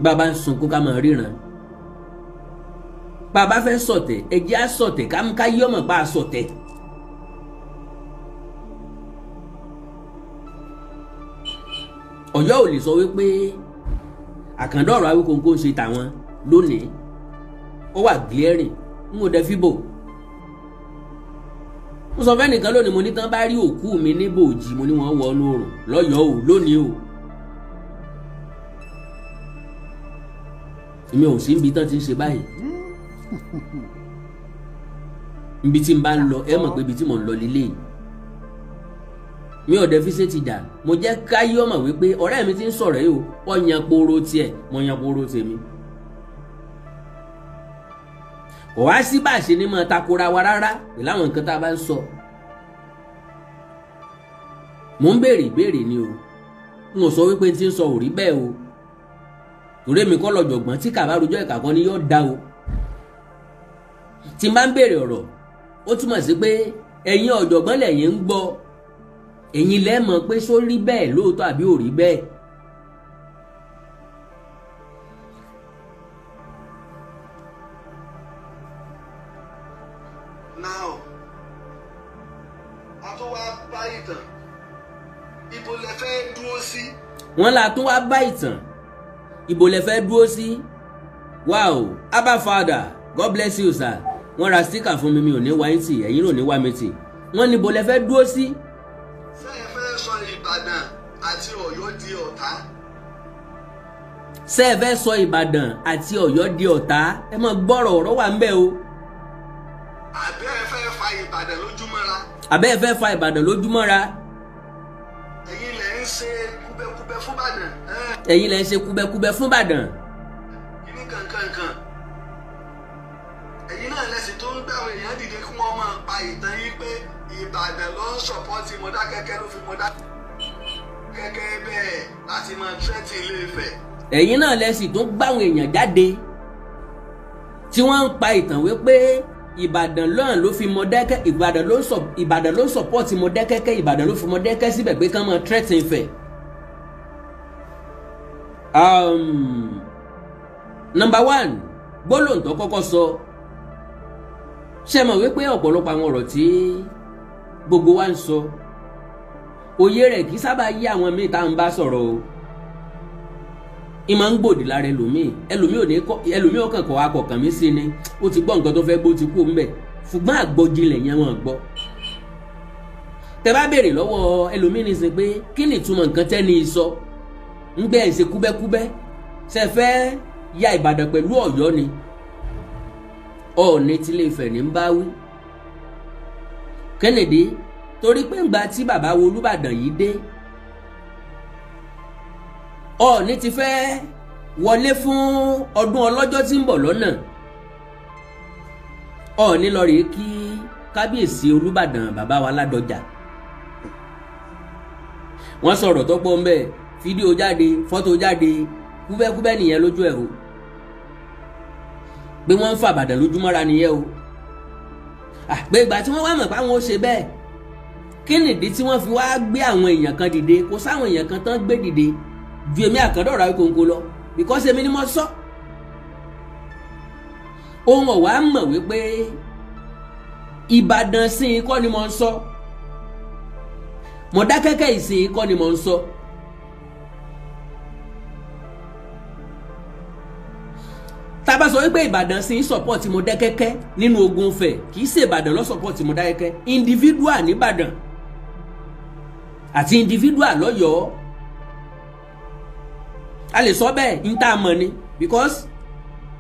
bàbá ń sunkún ká máa ríran bàbá fẹ́ sọ̀tẹ̀ ẹ̀jẹ̀ á sọ̀tẹ̀ ká yí ọmọ bá a sọ̀tẹ̀ Ọ̀yọ́ ò lè sọ wípé àkàndọ̀rọ̀ Awíkonko ń ṣe tàwọn lónìí ó wà glaring ń wò dẹ fíbò mo sọ fẹ́ nìkan lónìí mo ní tán bá rí òkú mi ní bòjì mo ní wọ́n wọ ọ́nú òrùn lọ́yọ̀ọ́ ò lónìí o èmi ò sí ibi tán ti ń ṣe báyìí ibi tí n bá ń lọ ẹ mọ̀ pé ibi tí mò ń lọ lílé yìí mi ò dẹ̀ fi ṣe ti dà mo jẹ́ káyé ọmọ wípé ọ̀rẹ́ mi ti ń sọ̀rọ̀ yìí o wọ́n yan poro tiẹ̀ mo yan poro tèmi kò wá sí bá a ṣe ní mọ́ takora wa rárá pẹ̀lú àwọn nǹkan tá a bá ń sọ mò ń béèrè ìbéèrè ni o n ò sọ wípé n ti ń sọ ò rí bẹ́ẹ̀ o torí èmi kọ́ lọ́jọ̀gbọ́n tí kàbá rojọ́ ìkà kan ni yóò dá o tí n bá ń béèrè ọ̀rọ̀ ó túmọ̀ sí pé ẹ̀yin ọ̀jọ̀gbọ́n lẹ̀yin ń gbọ́ ẹ̀yin lẹ́ mọ̀ pé só rí bẹ́ẹ̀ lóòótọ́ àbí ò rí bẹ́ẹ̀ now a tó wá bá ìtàn ibo lẹ fẹ́ dúró sí. wọ́n la tún wá bá ìtàn ibo lẹ fẹ́ dúró sí wow Abba Father God bless you sir wọ́n ra sticker fún mi ò ní wá yín tì ẹ̀yin ò ní wá mi tì wọ́n ní ibo lẹ fẹ́ dúró sí. ṣé ẹ fẹ́ sọ Ìbàdàn àti Ọ̀yọ́ di ọ̀tá. ṣé ẹ fẹ́ sọ Ìbàdàn àti Ọ̀yọ́ di ọ̀tá ẹ mọ̀ gbọ́rọ̀ ọ̀rọ̀ wà ń bẹ̀ o. àbẹ́ ẹ fẹ́ fa Ìbàdàn lójúmọ́ra. àbẹ́ ẹ fẹ́ fa Ìbàdàn lójúmọ́ra. ẹ̀yin lẹ ń ṣe kúbẹ́kúbẹ́ fún Ìbàdàn. ẹ̀yin lẹ ń ṣe kúbẹ́kúbẹ́ fún Ìbàdàn. kíní kankankan ẹ̀yin náà lẹ́sìn tó ń gbàwé èèyàn dìde kí wọ́n máa pa ìtàn yìí pé Ìbàdàn ló ń sọ̀pọ́tì Mọdákẹ́kẹ́ ló fi Mọdákẹ́kẹ́ bẹ́ẹ̀ láti máa tírẹ́tì Ilé-Ifẹ̀. ẹ̀yin náà lẹ́sìn tó ń gbàwé èèyàn jáde tí wọ́n ń pa ìtàn wípé Ìbàdàn lọ́hàn ló fi Mọdákẹ́kẹ́ Ìbàdàn ló ń sọ̀pọ́tì Mọdákẹ́kẹ́ Ìbàdàn ló fi Mọdákẹ́kẹ́ síbẹ̀ pé ká máa tírẹ́tì Ifẹ̀. Number 1 gbólóhùn tó kọ́kọ́ sọ ṣe mọ̀ wípé ọ̀pọ̀lọpọ̀ àwọn ọ̀rọ̀ tí gbogbo wa ń sọ òye rẹ̀ kì í sábà yí àwọn míì tá à ń bá sọ̀rọ̀ o ìmọ̀ ń gbòdì lára ẹlòmíì ọkàn kọ̀ akọ̀kàn mí sí ni ó ti gbọ́ nǹkan tó fẹ́ gbó ti kú ńbẹ̀ ṣùgbọ́n àgbọ̀jìnlẹ̀ yẹn wọ́n gbọ́ tẹ bá béèrè lọ́wọ́ ẹlòmíì ní sin pé kí ni ìtumọ̀ nǹkan tẹ́ni sọ ń gbé ẹ̀ ń ṣe kúbẹ́kúbẹ́ ṣe fẹ́ ya Ìbàdàn pẹ̀lú Ọ̀yọ́ ni Ọọ̀ni tilé Ifẹ̀ ní ń bá wí. Kennedy torí pé ńgbà tí bàbá wo Olúbàdàn yìí dé, Ọọ̀ni ti fẹ́ wọlé fún ọdún ọlọ́jọ́ tí ń bọ̀ lọ́nà. Ọọ̀ni lọ rèé kí kábíyèsí Olúbàdàn bàbá wa Ládọjà. Wọ́n sọ̀rọ̀ tó pọ̀ ńbẹ̀, fídíò jáde, fọ́tò jáde, kúbẹ́kúbẹ́ nìyẹn lójú ẹ̀ o. Pé wọ́n ń fa Ìbàdàn lójúmọ́ra nìyẹn o. Àgbẹ̀ ìgbà tí wọ́n wá mọ̀ pé àwọn ó ṣe bẹ́ẹ̀, kí nìdí tí wọ́n fi wá gbé àwọn èèyàn kan dìde? Kò sáwọn èèyàn kan tán gbé dìde ju èmi Àkàndá Ìkòǹkò lọ, because èmi ni mo sọ. Ohun ọ̀wá mọ̀ wípé Ìbàdàn sí i kọ́ ni mo ń sọ, Mọ̀dákẹ́kẹ́ ìsìn kọ́ ni mo ń sọ. Tá bá sọ wípé Ìbàdàn sí support Mọ̀dákẹ́kẹ́ nínú ogun Ifẹ̀, kì í ṣe Ìbàdàn ló support Mọ̀dákẹ́kẹ́, individual ní Ìbàdàn àti individual lọ́yọ̀ọ́. A lè sọ bẹ́ẹ̀ ń tá a mọ̀ ni, because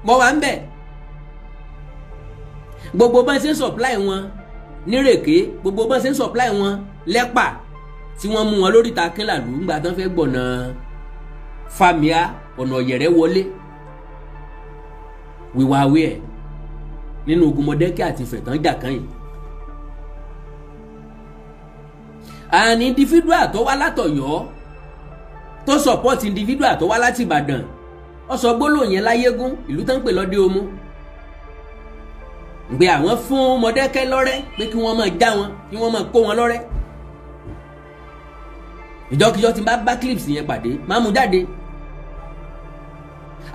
mo wà ń bẹ̀. Gbogbo bá ń ṣe supply wọn nírèké, gbogbo bá ń ṣe supply wọn lẹ́pà tí wọ́n mú wọn lórí ta Kínlàlú ńgbà tán fẹ́ gbọ̀nà Fàmíà ọ̀nà Ọ̀yẹ̀rẹ̀ wọlé. Wíwá awé ẹ̀ nínú ogun Mọ̀dákẹ́kẹ́ àti Ifẹ̀ tán jà kan yìí. An individual tó wá látọ̀yọ́ tó support individual tó wá láti Ìbàdàn, ó sọ gbólóhùn yẹn láyégún, ìlú tán ń pè lọ́dẹ Òmu. Gbé àwọn fún Mọ̀dákẹ́kẹ́ lọ́rẹ́ pé kí wọ́n máa já wọn, kí wọ́n máa kó wọn lọ́rẹ́. Ìjọkíjọ tí bá clips yẹn pàdé máa mú jáde.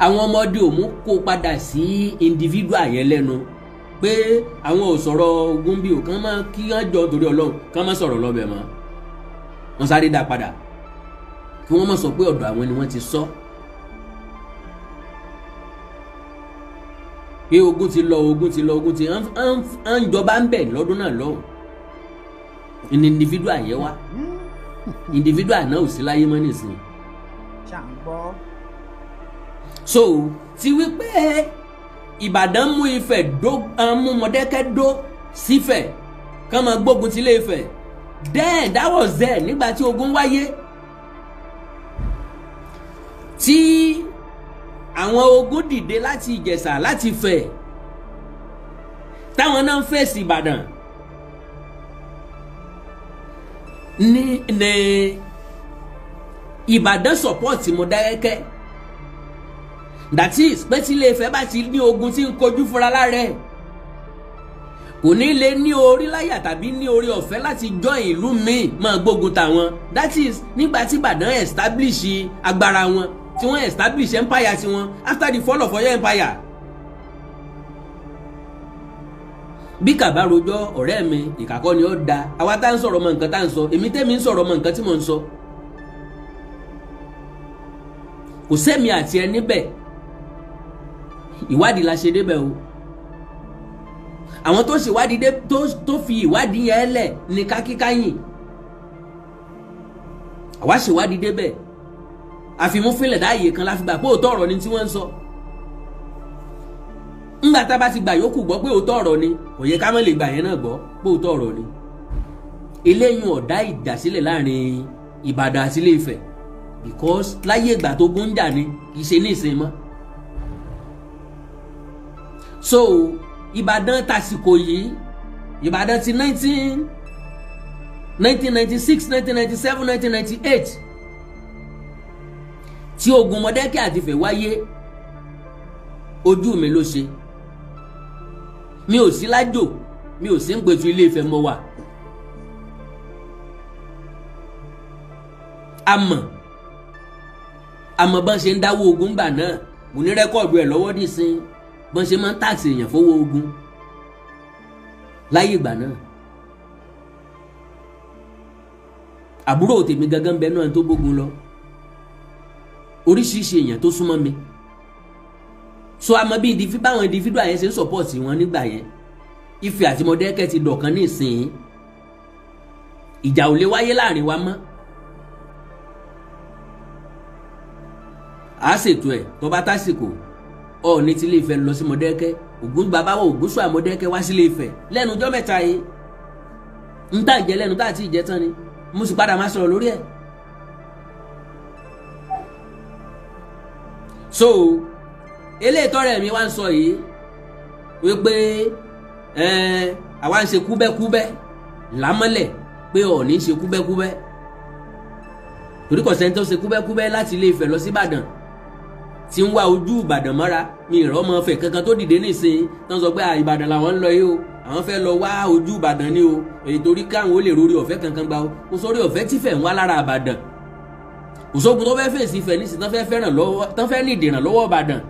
Àwọn ọmọdé Òmu kó padà sí individual yẹn lẹ́nu pé àwọn ò sọ̀rọ̀ ogun bí o kàn máa kí wọ́n jọ torí Ọlọ́run kàn máa sọ̀rọ̀ lọ́bẹ̀ mọ́. Wọ́n sáré dá padà kí wọ́n má sọ pé ọ̀dọ̀ àwọn ni wọ́n ti sọ. Pé ogun ti lọ ń jọba ń bẹ̀ lọ́dún náà lọ́hùn. Ní individual yẹn wá. Individual náà ò sí láyé mọ́ nísìnyí. So ti wípé Ìbàdàn mú Ifẹ̀ mú Mọ̀dákẹ́kẹ́ dó sífẹ̀ kán máa gbógun ti Ilé Ifẹ̀. Then that was there nígbà tí ogun wáyé. Tí àwọn ogun dìde láti Ìjẹ̀ṣà láti Ifẹ̀ táwọn náà ń fèsì Ìbàdàn ní Ìbàdàn support Mọ̀dákẹ́kẹ́. That is pé tí Ilé Ifẹ̀ bá ti ní ogun tí ń kojú fúnra lára kò ní lè ní orí láyà tàbí ní orí ọ̀fẹ́ láti join ìlú míì máa gbógun tàwọn. That is nígbà tí Ìbàdàn establish agbára wọn, tí wọ́n establish empire tiwọn after the fall of Ọ̀yọ́ empire. Bí kàbá rojọ́ ọ̀rẹ́ mi ìkàkọ́ ni ó da, àwa tá ń sọ̀rọ̀ mọ nǹkan tá ń sọ, èmi tẹ́mi ń sọ̀rọ̀ mọ nǹkan tí mò ń sọ. Kò sẹ́mi àti ẹ níbẹ̀, ìwádìí la ṣe débẹ̀ o. Àwọn tó ṣèwádìí dé tó fi ìwádìí yẹn lẹ̀ ní kákíkáyìn. Àwa ṣèwádìí débẹ̀, àfimúfilẹ̀ dáàyè kan la fi gbà pé òótọ́ ọ̀rọ̀ ni tí wọ́n ń sọ. Ńgbà tá bá ti gbà yòókù gbọ́ pé òótọ́ ọ̀rọ̀ ni, kò yẹ ká má lè gbà yẹn náà gbọ́ pé òótọ́ ọ̀rọ̀ ni. Eléyìí ọ̀dá ìdásílẹ̀ láàrin Ìbàdàn àti Ilé Ifẹ̀, because láyé ìgbà tó gún jà ni kì í ṣe ní ìsìn mọ́. So Ìbàdàn tàsìkò yìí, Ìbàdàn ti 1996, 1997, 1998 tí ogun Mọ̀dákẹ́kẹ́ àti Ifẹ̀ wáyé, ojú mi ló ṣe. Mi ò sí lájò, mi ò sí ń gbètú Ilé Ifẹ̀ mọ́ wà. Àmọ́ bọ́n ṣe ń dáwọ́ ogun gbà náà, mo ní rẹ́kọ̀dù ẹ̀ lọ́wọ́ nísìn, bọ́n ṣe máa ń tààsì èèyàn fowó ogun láyé ìgbà náà. Àbúrò tèmi gangan bẹ náà tó gbógun lọ, oríṣiríṣi èèyàn tó súnmọ́ mi. So àmọ́ bí báwọn individual yẹn ṣe ń support wọn nígbà yẹn, Ifẹ̀ àti Mọ̀dákẹ́kẹ́ ti dọ̀kan ní ìsìn, ìjà ò lè wáyé láàrin wa mọ́. A ṣètò ẹ̀ tó bá tásìkò Ọọ̀ni ti Ilé Ifẹ̀ lọ sí Mọ̀dákẹ́kẹ́ Ògún bàbá wa Ògúnṣọ̀à Mọ̀dákẹ́kẹ́ wá sí Ilé Ifẹ̀ lẹ́nu ọjọ́ mẹ́ta yìí ń tà jẹ́ lẹ́nu tá àti ìjẹ́ tán ni mo sì padà máa sọ̀rọ̀ lórí ẹ̀. So eléyìí tọ́rẹ̀ mi wá ń sọ yìí wípé àwa ń ṣe kúbẹ́kúbẹ́ lámọ́lẹ̀ pé Ọọ̀ni ń ṣe kúbẹ́kúbẹ́ torí kò sẹ́ni tó ṣe kúbẹ́kúbẹ́ láti Ilé Ifẹ̀ lọ sí Ìbàdàn tí ń wá ojú Ìbàdàn mọ́ra mi ìrọ́ ọmọ Ifẹ̀ kankan tó dìde nísìnyí tó ń sọ pé Ìbàdàn làwọn ń lọ yìí o àwọn fẹ́ lọ wá ojú Ìbàdàn ni o èyí torí káwọn ó lè rórí ọ̀fẹ́ kankan gbà o kò sórí ọ̀fẹ́ tí Ifẹ̀ ń wá lára Ìbàdàn kò sógun tó fẹ́ fèsì Ifẹ̀ nísìnyí tán fẹ́ ní ìdìrànlọ́wọ́ Ìbàdàn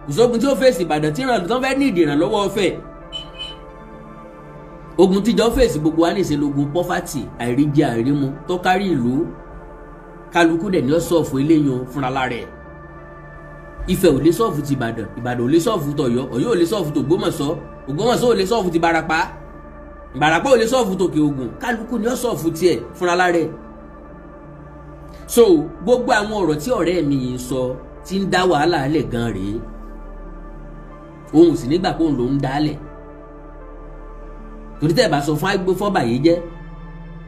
kò sógun tí ó fèsì Ìbàdàn tán fẹ́ ní ìdìrànlọ́wọ́ Ifẹ̀ ogun tíjọ fèsì gbogbo wa níṣẹ́ lógun pọ́fàtì àìríjẹ àìrímu tó kárí ìlú kálukú dẹ̀ ní ó sọ̀fù eléyìí fúnra lára ẹ̀ Ifẹ̀ ò lè sọ̀fù ti Ìbàdàn Ìbàdàn ò lè sọ̀fù tọ̀yọ́ Ọ̀yọ́ ò lè sọ̀fù tògbómọ̀ṣọ́ Ògbómọ̀ṣọ́ ò lè sọ̀fù ti Ìbàràpá Ìbàràpá ò lè sọ̀fù tòkè Ògùn kálukú ní ó sọ̀fù tiẹ̀ fúnra lára ẹ̀. So gbogbo àwọn ọ̀rọ̀ tí ọ̀rẹ́ mi yìí sọ ti ń dá wàhálà alẹ̀ gan rèé òun sì nígbà pé òun ló ń dálẹ̀ torí tẹ́ ẹ̀ bá sọ fún agbófọ́bà yìí jẹ́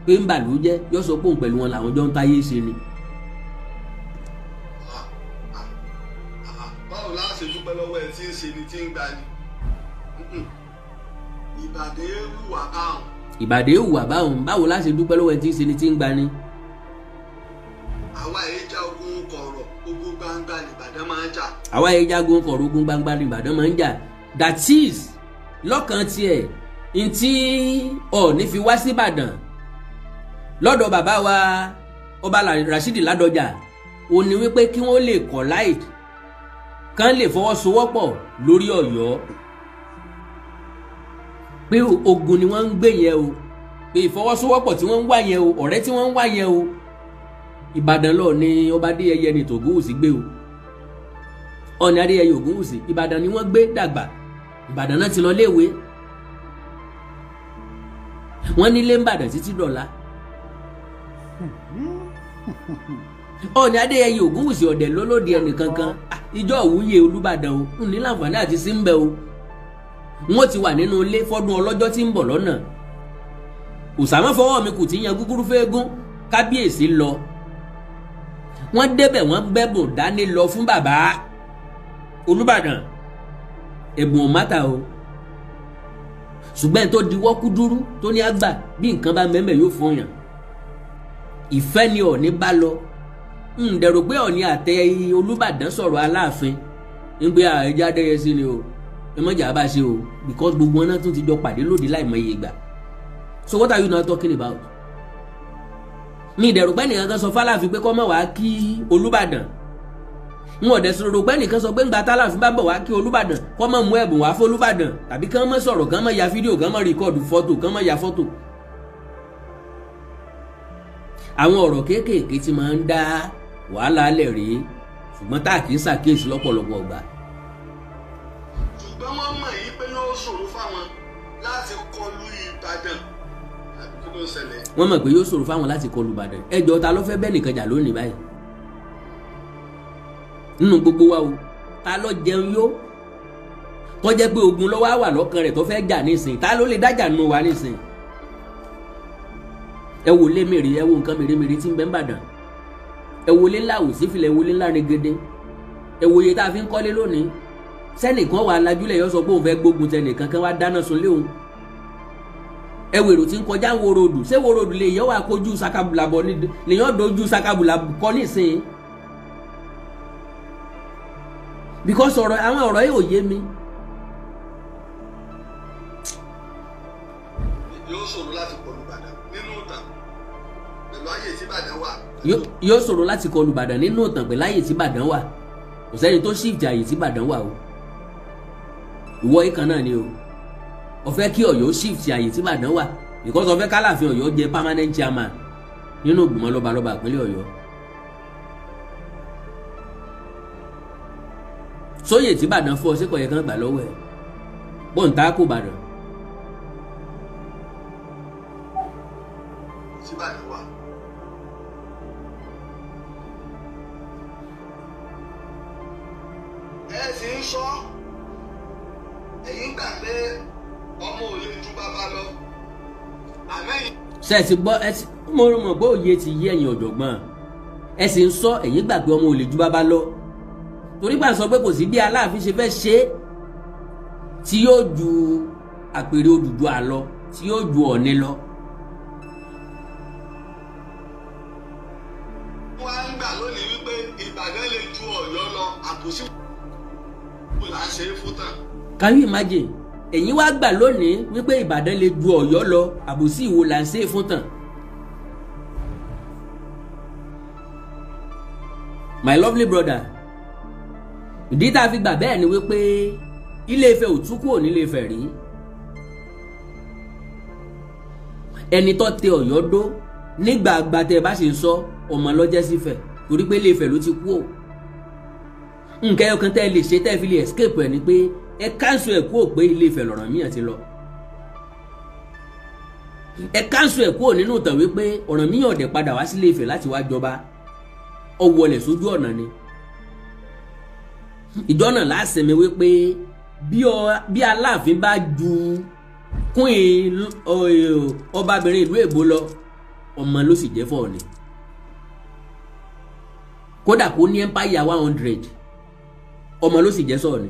pé ń bàlú jẹ́ yóò sọ pé òun pẹ̀lú wọn làwọn jọ ń táyé ṣe ni. báwo la ṣe dúpẹ́ lọ́wọ́ ẹ tí ń ṣe ni tí ń gba ni Ìbàdàn hùwà báwọn. Ìbàdàn hùwà báwọn báwo la ṣe dúpẹ́ lọ́wọ́ ẹ tí ń ṣe ni tí ń gba ni. àwa èyí já ogun kọ̀rọ̀ ogun gbangba ní Ìbàdàn máa ń jà. àwa èyí já ogun kọ̀rọ̀ ogun gbangba ní Ìbàdàn máa ń jà that is lọ́kàn tiẹ̀ ntí Ọọ̀ni fi wá sí Ìbàdàn lọ́dọ̀ bàbá wa Ọba Rashidi Ládọjà ó ní wípé kí wọ́n lè collide kán lè fọwọ́sowọ́pọ̀ lórí Ọ̀yọ́ pé ogun ni wọ́n ń gbé yẹn o pé ìfọwọ́sowọ́pọ̀ tí wọ́n ń wá yẹn o ọ̀rẹ́ tí wọ́n ń wá yẹn o Ìbàdàn lọ ní Ọba Adéyẹyẹ ní tògúnwùsì gbé o Ọọ̀ni Adéyẹyẹ Ògúnwùsì Ìbàdàn ni wọ́n gbé dàgbà Ìbàdàn náà ti lọ léèwé wọ́n nílé ń bàdàn títí dọ̀la Ọọ̀ni Adéyẹyẹ Ògúnwùsì ọ̀dẹ̀ lólódì ẹnìkankan ìjọ òwúyè Olúbàdàn o ní láǹfààní àti símbẹ̀ o wọ́n ti wà nínú ilé fọ́dún ọlọ́jọ́ tí ń bọ̀ lọ́nà òsàmọ́ fọwọ́ mi kù tí yan gúgúrú fẹ́ẹ́gún kábíyèsí lọ wọ́n débẹ̀ wọ́n gbẹ́bùn dání lọ fún bàbá Olúbàdàn ẹ̀bùn ọ̀mátà o ṣùgbọ́n tó di wọ́kú dúró tó ní àgbà bí nǹkan bá mẹ́mẹ́ yóò fún yàn ìfẹ́ ni Ọọ̀ni bá lọ dẹ̀rù pé Ọọ̀ni àtẹ Olúbàdàn sọ̀rọ̀ Aláàfin ń gbé ẹja Adéyẹyẹ sí ni o ẹ mọ̀jà bá ṣe o because gbogbo wọn náà tún ti jọ pàdé lòdì láìmọye ìgbà so what are you now talking about? mi ìdẹ̀rù pé nìkan kan sọ f'Aláàfin pé kọ́ mọ̀ wá kí Olúbàdàn n ò dẹ̀ sọ̀rọ̀ pé nìkan sọ pé ńgbà t'Aláàfin bá bọ̀ wá kí Olúbàdàn kọ́ mọ̀ mú ẹ̀bùn wá fún Olúbàdàn tàbí kán mọ̀ sọ̀rọ̀ kán mọ̀ ya fídíò kán mọ̀ rìkọ́ọ̀dù fọ́tò kán mọ̀ ya fọ́tò. àwọn ọ̀rọ̀ kéékèèké tí máa ń dá wàhálà alẹ̀ rèé ṣùgbọ́n tá a kì í ṣàkíyèsí lọ́pọ̀lọpọ̀ ọgbà. ṣùgbọ́n wọ́n mọ̀ yìí pé yóò ṣòro fáwọn láti kọlu Ìbàdàn àbí kí ló ṣẹlẹ̀. wọ́n mọ̀ pé yóò ṣòro fáwọn láti kọlu Ìbàdàn ẹjọ́ ta ló fẹ́ bẹ́ẹ̀ nìkan jà lónìí báyìí nínú gbogbo wa o ta ló jẹun yó tó jẹ́ pé ogun ló wà lọ́kàn rẹ̀ tó fẹ́ jà nísìn ta ló lè dájà nù wa nísìn. ẹ wò lé mèrè ẹ wò nǹkan mèremère tí ń bẹ ń bàdàn ẹ wò lé ńlá Òsífìlẹ̀ ẹ wò lé ńlá Rẹ́gẹ́dẹ́ ẹ wò iye tá a fi ń kọ́lé lónìí sẹ́nìkan wà lájúlẹ̀ yọ sọ pé òun fẹ́ gbógun tẹnìkan kan wá dáná sunlé òun ẹ wò èrò tí ń kọjá wòròdù ṣé wòròdù lè yọ wà kojú sakabula bọ ní lèyàn dojú sakabula kọ nísìn because àwọn ọ̀rọ̀ yìí ò yé mi. yóò ṣòro láti kọlu Ìbàdàn nínú ìtàn pẹ̀lú ayé tí Ìbàdàn wà. yóò ṣòro láti kọlu Ìbàdàn nínú ìtàn pẹ̀lú ayé tí Ìbàdàn wà kò sẹ́ni tó shift ayé tí Ìbàdàn wà o ìwọ ìkan náà ni o ó fẹ́ kí Ọ̀yọ́ shift ayé tí Ìbàdàn wà because ó fẹ́ k'Aláàfin Ọ̀yọ́ jẹ permanent chairman nínú ìgbìmọ̀ lọ́balọ́ba ìpínlẹ̀ Ọ̀yọ́. sóyè tí Ìbàdàn fọ́ sí kọ̀yẹ́ kan gbà lọ́wọ́ ẹ̀ bọ́ǹtà kò Ìbàdàn. tí Ìbàdàn wà. ẹ sì ń sọ ẹ̀yin gbà pé ọmọ ò lè ju bàbá lọ àmẹ́yìn. ṣe ti gbọ́ mo mọ̀ pé òye ti yé ẹ̀yin ọ̀jọ̀gbọ́n ẹ sì ń sọ ẹ̀yin gbà pé ọmọ ò lè ju bàbá lọ torí bá ń sọ pé kò sí bí Aláàfin ṣe fẹ́ ṣe tí yóò ju àpèrè Odùduwà lọ tí yóò ju Ọ̀ọ̀ni lọ. wọ́n á ń gbà lónìí wípé Ìbàdàn lè ju Ọ̀yọ́ lọ àbòsí wò là ń ṣe é fún tàn. Can you imagine ẹ̀yin wá gbà lónìí wípé Ìbàdàn lè ju Ọ̀yọ́ lọ àbòsí ìwo là ń ṣe é fún tàn. My lovely brother ìdí tá a fi gbà bẹ́ẹ̀ ni wípé Ilé-Ifẹ̀ ò tú kúrò nílé Ifẹ̀ rí ẹni tó tẹ Ọ̀yọ́ dó nígbà àgbàtẹ bá ṣe ń sọ ọmọ lọ́jẹ́ sífẹ̀ torí pé Ilé-Ifẹ̀ ló ti kú ò nǹkan ẹyọ kan tẹ́ ẹ lè ṣe tẹ́ ẹ fi lè escape ẹ ni pé ẹ káńsù ẹ kúrò pé Ilé-Ifẹ̀ l'Ọ̀rànmíyàn ti lọ ẹ káńsù ẹ kúrò nínú ìtàn wípé Ọ̀rànmíyàn ọ̀dẹ̀ padà wá sí Ilé-Ifẹ̀ láti wá jọba ó wọlé sójú ọ̀nà ni ìjọ náà láṣẹmi wípé bí Aláàfin bá ju queen ọbabìnrin ìlú Èbó lọ ọmọ ló sì jẹ́ fọ́ọ̀ni kódà kó ní empire 100 ọmọ ló sì jẹ́ sọ́ọ̀ni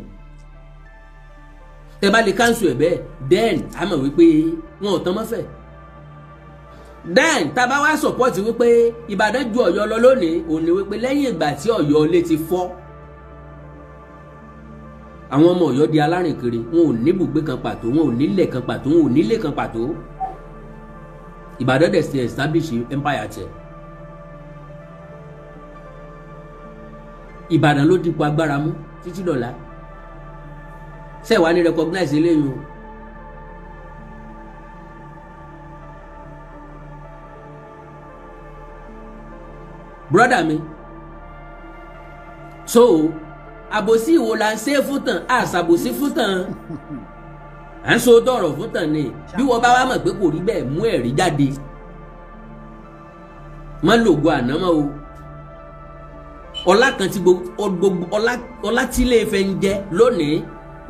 tẹ bá lè cancel ẹ̀ bẹ́ẹ̀ then a mọ̀ wípé wọn ò tán mọ́fẹ́ then tá a bá wá support wípé Ìbàdàn ju Ọ̀yọ́ lọ lónìí òun ni wípé lẹ́yìn ìgbà tí Ọ̀yọ́ lé ti fọ́ àwọn ọmọ Ọ̀yọ́ di alárìnkiri wọn ò ní ibùgbé kan pàtó wọn ò nílẹ̀ kan pàtó wọn ò nílé kan pàtó Ìbàdàn dẹ̀ ti establish empire tẹ̀ Ìbàdàn ló dípò agbára mú títí dọ̀la ṣé wàá ní recognize eléyìí o brother mi so àbòsí ìwo la ń ṣe fún tàn àṣàbòsí fún tàn à ń so dọ̀rọ̀ fún tàn ni bí wọ́n bá wá mọ̀ pé kò rí bẹ́ẹ̀ mú ẹ̀rí jáde má lògo àná mọ́ o ọlá kan tí gbogbo ọlá tí Ilé-Ifẹ̀ ń jẹ lónìí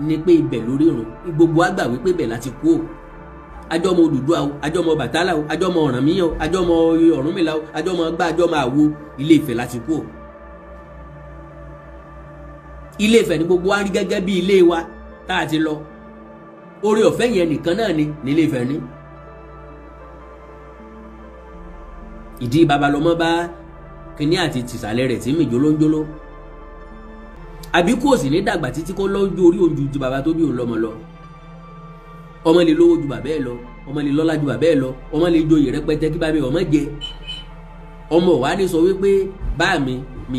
ni pé ibẹ̀ lórí irun gbogbo àgbà wípé ibẹ̀ láti kú o ajọmọ Odùduwà o ajọmọ Bàtálá o ajọmọ Ọ̀rànmíyàn o ajọmọ Ọ̀rúnmìlà o ajọmọ gbá ajọmọ àwo Ilé-Ifẹ̀ láti kú o Ilé-Ifẹ̀ ni gbogbo wa rí gẹ́gẹ́ bí ilé wa tá a ti lọ oore ọ̀fẹ́ yẹn nìkan náà ni Ilé-Ifẹ̀ ní ìdí babalọmọ bá kíní àti tìsàlẹ̀ rẹ̀ tí mi jólóńjóló àbí kò sì ní dàgbà títí kó lọ́jọ́ orí ojú ju bàbá tó bí òun lọ́mọ lọ ọmọ lè lówó ju bàbá ẹ lọ ọmọ lè lọ́lá ju bàbá ẹ lọ ọmọ lè joyè rẹpẹtẹ kí bàbá ọmọ jẹ ọmọ wa ní sọ wípé bá mi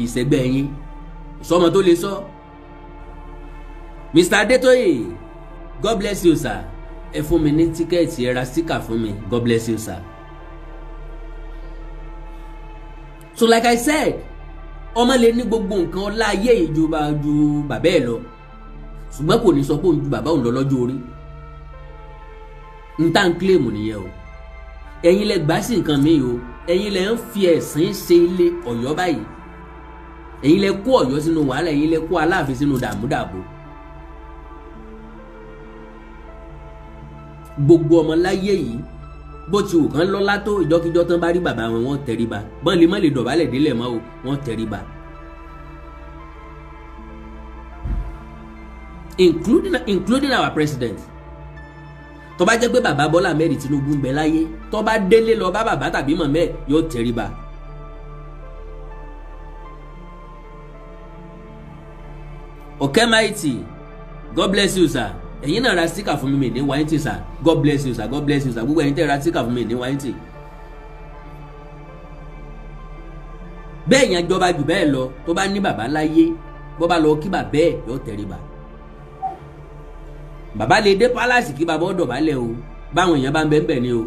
ìṣẹ́gbẹ́ yín sọmọ tó lè sọ Mr. Adétóyè God bless you sir ẹ fún mi ní tíkẹ́ẹ̀tì ẹ ra síkà fún mi God bless you sir. So like I said ọmọ lè ní gbogbo nǹkan ọlá ayé ìjọba ju bàbá ẹ lọ ṣùgbọ́n kò ní sọ pé òun ju bàbá òun lọ lọ́jọ́ orí n tá n kílèmù nìyẹn o ẹ̀yin lẹ gbà sí nǹkan mi o ẹ̀yin lẹ ń fi ẹ̀sìn ṣe ilé Ọ̀yọ́ báyìí ẹ̀yin lẹ kó Ọ̀yọ́ sínú wàhálà ẹ̀yin lẹ kó Aláàfin sínú dààmúdàbò gbogbo ọmọ láyé yìí bó ti wù kán lọ́lá tó ìjọ́kíjọ́ tán bá rí bàbá wọn wọ́n tẹríba bọ́n lè má lè dọ̀bálẹ̀ délẹ̀ mọ́ o wọ́n tẹríba including our president tó bá jẹ́ pé bàbá Bọ́lá Ahmed Tinubu ń bẹ láyé tó bá délé lọ bá bàbá tàbí mọ̀mẹ́ yóò tẹríba Okay mighty God bless you sir ẹ̀yin náà ra sticker fún mi ní wáyìntì sir God bless you sir God bless you sir gbogbo ẹ̀yin tẹ́ ra sticker fún mi ní wáyìntì bẹ́ẹ̀ yẹn jọba jù bẹ́ẹ̀ lọ tó bá ní bàbá láyé bó bá lọ kí bàbá ẹ̀ yóò tẹríba bàbá lè dé pálásì kí bàbá ọ̀dọ̀ balẹ̀ o báwọn èèyàn bá ń bẹ́ẹ̀ ni o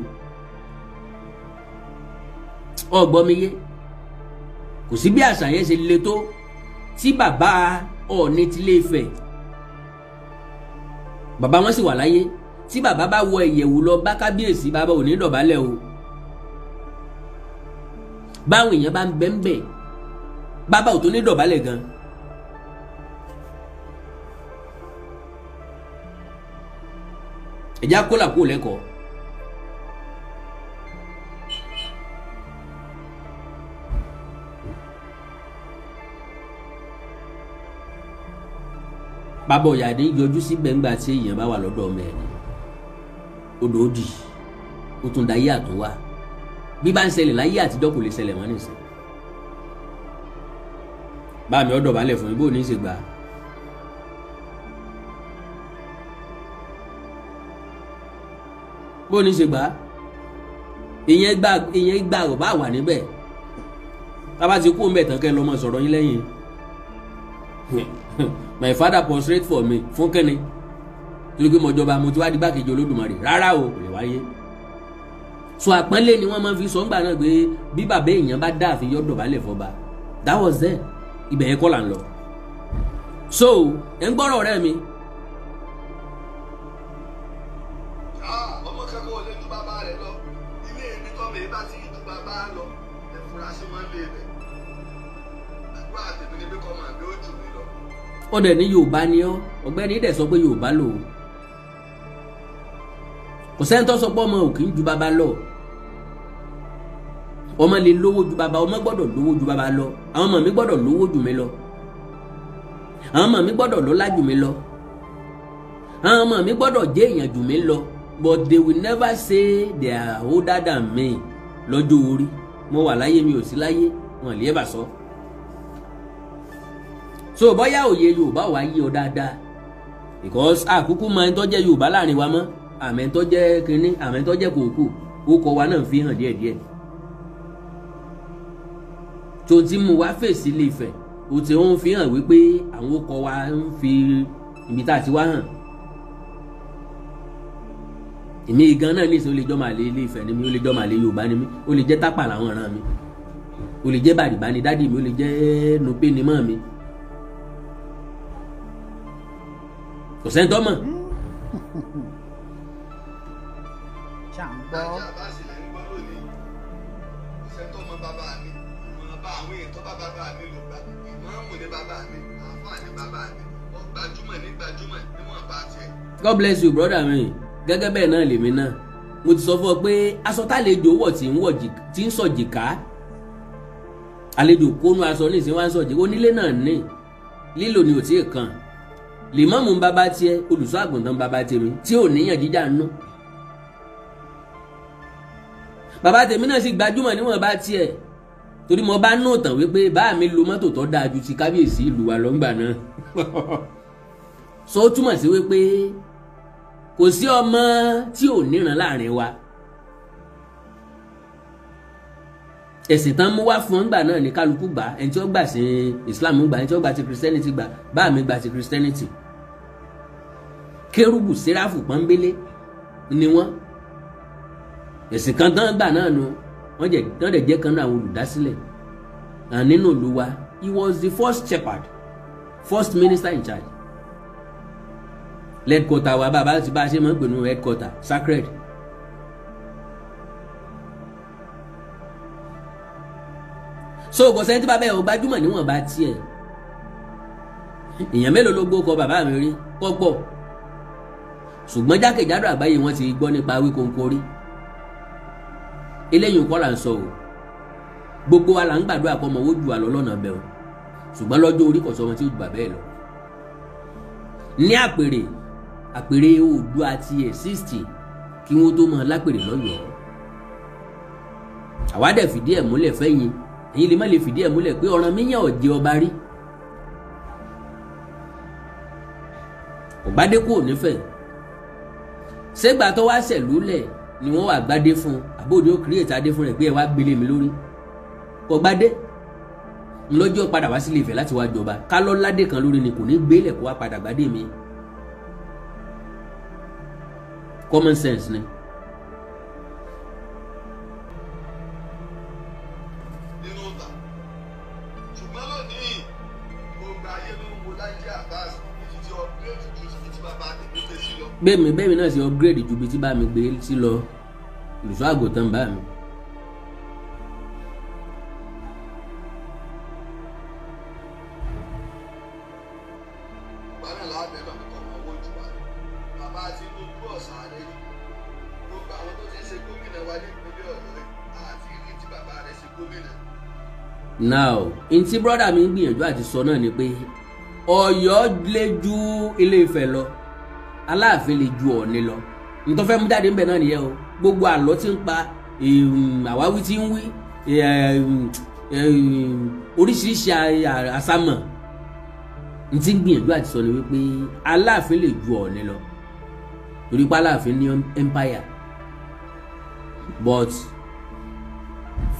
ọgbọ́n mi yé kò sí bí àṣà yẹn ṣe le tó tí bàbá Ọọ̀ni Ilé-Ifẹ̀ bàbá wọn sì wà láyé tí bàbá bá wọ ìyẹ̀wù lọ bá kábíyèsí bàbá ò ní dọ̀bálẹ̀ o báwọn èèyàn bá ń bẹ́ẹ̀ bàbá ò tó ní dọ̀bálẹ̀ gan ẹ̀já kólà kó lẹ́kọ̀ọ́. bàbá ọ̀yà ní yọjú síbẹ̀ ńgbà tí èèyàn bá wà lọ́dọ̀ ọmọ ẹ̀ ni odò ó dì ó tún dayé àtúnwá bí bá ń ṣẹlẹ̀ láyé àtijọ́ kò lè ṣẹlẹ̀ mọ́ nìsín. bá mi ọ̀dọ̀ balẹ̀ fún mi bó ní í ṣe gbà á. bó ní í ṣe gbà á ìyẹn gbà ò bá wà níbẹ̀ tábà ti kú ń bẹ̀ tán kẹ́ lọ́mọ sọ̀rọ̀ yín lẹ́yìn. My father prostrate for me fún kẹ́ni torí pé mo jọba mo ti wá di bákejì olódùmarè rárá o kò lè wáyé. So àpọ́nlé ni wọ́n máa fi sọ ńgbà náà pé bí bàbá èèyàn bá dá àfin yọ́dọ̀ balẹ̀ fọba that was there ibẹ̀ yẹn kọ́ là ń lọ. So ẹ̀ ń gbọ́rọ̀ ọ̀rẹ́ mi. ọmọ kẹ́kọ̀ọ́ lè ju bàbá rẹ̀ lọ ilé ibi tọ́mọ ẹ bá ti ju bàbá lọ ẹ fura sí wọn lé rẹ̀ àdúrà tèmi ni bí kọ́ máa gbé ojú mi lọ. Ó dẹ̀ ní Yorùbá ni ọ́ ọ̀gbẹ́ni dẹ̀ sọ pé Yorùbá lò ó kò sẹ́ni tó sọ pé ọmọ ò kì í ju bàbá lọ ọmọ lè lówó ju bàbá ọmọ gbọ́dọ̀ lówó ju bàbá lọ àwọn ọmọ mi gbọ́dọ̀ lówó jù mí lọ àwọn ọmọ mi gbọ́dọ̀ lọ́lá jù mí lọ àwọn ọmọ mi gbọ́dọ̀ jẹ́ èèyàn jù mí lọ but they will never say they are older than me lọ́jọ́ orí mo wà láyé mi ò sí láyé wọn lè bá sọ. So bóyá òye Yorùbá wà yí ọ dáadáa because àkúkú máa ń tọ́jẹ́ Yorùbá láàrin wa mọ́ àmẹ́ tọ́jẹ́ kínní àmẹ́ tọ́jẹ́ kòókò orúkọ wa náà fi hàn díẹ̀díẹ̀ tó ti mú wa fèsì Ilé Ifẹ̀ o ti ń fi hàn wípé àwọn orúkọ wa ń fi ibi tá a ti wá hàn èmi gan náà ní ìsìn ó lè jọ́ màlẹ́ Ilé Ifẹ̀ ni mi ó lè jọ́ màlẹ́ Yorùbá ni mi ó lè jẹ́ tápà làwọn ọ̀ràn mi ó lè jẹ́ bàrìbá ni dádì mi ó lè jẹ́ nupé ni mọ́ mi kò sẹ́ni tó mọ̀. ajá bá sì lè ń gbọ́ lónìí kò sẹ́ni tó mọ bàbá mi ìmọ̀ bá àwọn èèyàn tó bá bàbá mi lò gbà ìmọ̀ọ́mù ní bàbá mi àáfàá ní bàbá mi ó gbajúmọ̀ ní gbajúmọ̀ níwọ̀n bá tiẹ̀. God bless you brother mi gẹ́gẹ́ bẹ́ẹ̀ náà lèmi náà mo ti sọ fún ọ pé aṣọ tálejò wọ̀ tí ń sọ̀jìká àlejò kónú aṣọ ní ìsìn wá ń sọ̀jìká onílé náà ní lílò ni ò tí ì kàn lèmọ́mù bàbá tiẹ̀ olùṣọ́ àgùntàn bàbá tèmi tí ò níyàn jíjà nù bàbá tèmi náà sì gbajúmọ̀ níwọ̀n bá tiẹ̀ torí mo bá nù tàn wípé bá mi lo mọ́tò tó dáa ju ti kábíyèsí ìlú wa lọ́ngbà náà so ó túmọ̀ sí wípé kò sí ọmọ tí ò níran láàrin wa ẹ̀sìn tán mú wá fún ọgbà náà ní kálukú gbà ẹni tí ó gbà sí Islam gbà ẹni tí ó gbà ti Christianity gbà bá mi gbà ti Christianity kérúbù séráfù pọ́nbélé ni wọ́n ẹ̀sìn kan tán gbà náà nu wọ́n dẹ̀ jẹ́ kan náà àwọn olùdásílẹ̀ nínú ìlú wa he was the first shepherd first minister in charge headquarter wa bàbá ti bá a ṣe máa ń pè ní headquarter sacred so kò sẹ́ni tí bàbá ẹ̀ ò gbajúmọ̀ níwọ̀n bá tiẹ̀ èèyàn mélòó ló gbókọ bàbá mi rí pọ́pọ̀ ṣùgbọ́n jákèjádò àgbáyé wọ́n ti gbọ́ nípa Awíkonko rí eléyìí kọ́ là ń sọ o gbogbo wa là ń gbàdúrà kọ́ ọmọ owó jù wá lọ lọ́nà bẹ́ẹ̀ o ṣùgbọ́n lọ́jọ́ orí kò sọ ọmọ tí ó jù bàbá ẹ̀ lọ ní àpèrè Oòduà àti ẹ̀60 kí wọ́n tó mọ lápèrè lọ́yọ̀ọ́ àwa dẹ̀ fìdí ẹ̀ múlẹ̀ fẹ́yìn èyí lè má lè fìdí ẹ̀ múlẹ̀ pé Ọ̀rànmíyàn ò jẹ ọba rí ọ̀gbádé kò nífẹ̀ẹ́ ṣégbà tó wá ṣẹ̀lúlẹ̀ ni wọ́n wà gbádé fún àbóòdì ó kírètì adé fún rẹ̀ pé ẹ wá gbélé mi lórí kò gbádé ńlọ́jọ́ padà wá sílé Ifẹ̀ láti wá jọba ká lọ́ ládé kan lórí ni kò ní gbélẹ̀ kó wá padà gbádé mi common sense ni. nínú ọ̀tà ṣùgbọ́n lónìí gbogbo ayé ló ń wo Lájí Abbas ibi tí upgrade ju ibi tí bàbá tèmi gbé sí lọ. bẹ́ẹ̀mi náà ṣe upgrade ju ibi tí bá mi gbé sí lọ olùṣọ́ àgùntàn bá mi. bá ti lójú ọ̀sán rẹ̀ rí gbogbo àwọn tó ti ṣe gómìnà wa ní ìpínlẹ̀ Ọ̀yọ́ àti rí tí bàbá rẹ̀ ṣe gómìnà. now ntí brọ́dà mi ń gbìyànjú àti sọ náà ni pé Ọ̀yọ́ lè ju Ilé-Ifẹ̀ lọ Aláàfin lè ju Ọ̀ọ̀ni lọ nítorí fẹ́ mú jáde ńbẹ náà nìyẹn o gbogbo àlọ́ tí ń pa àwáwí tí ń wí oríṣiríṣi àsámọ̀ ntí ń gbìyànjú àti sọ ni wípé Aláàfin lè ju Ọ̀ọ̀ni lọ torí pé Aláàfin ní empire but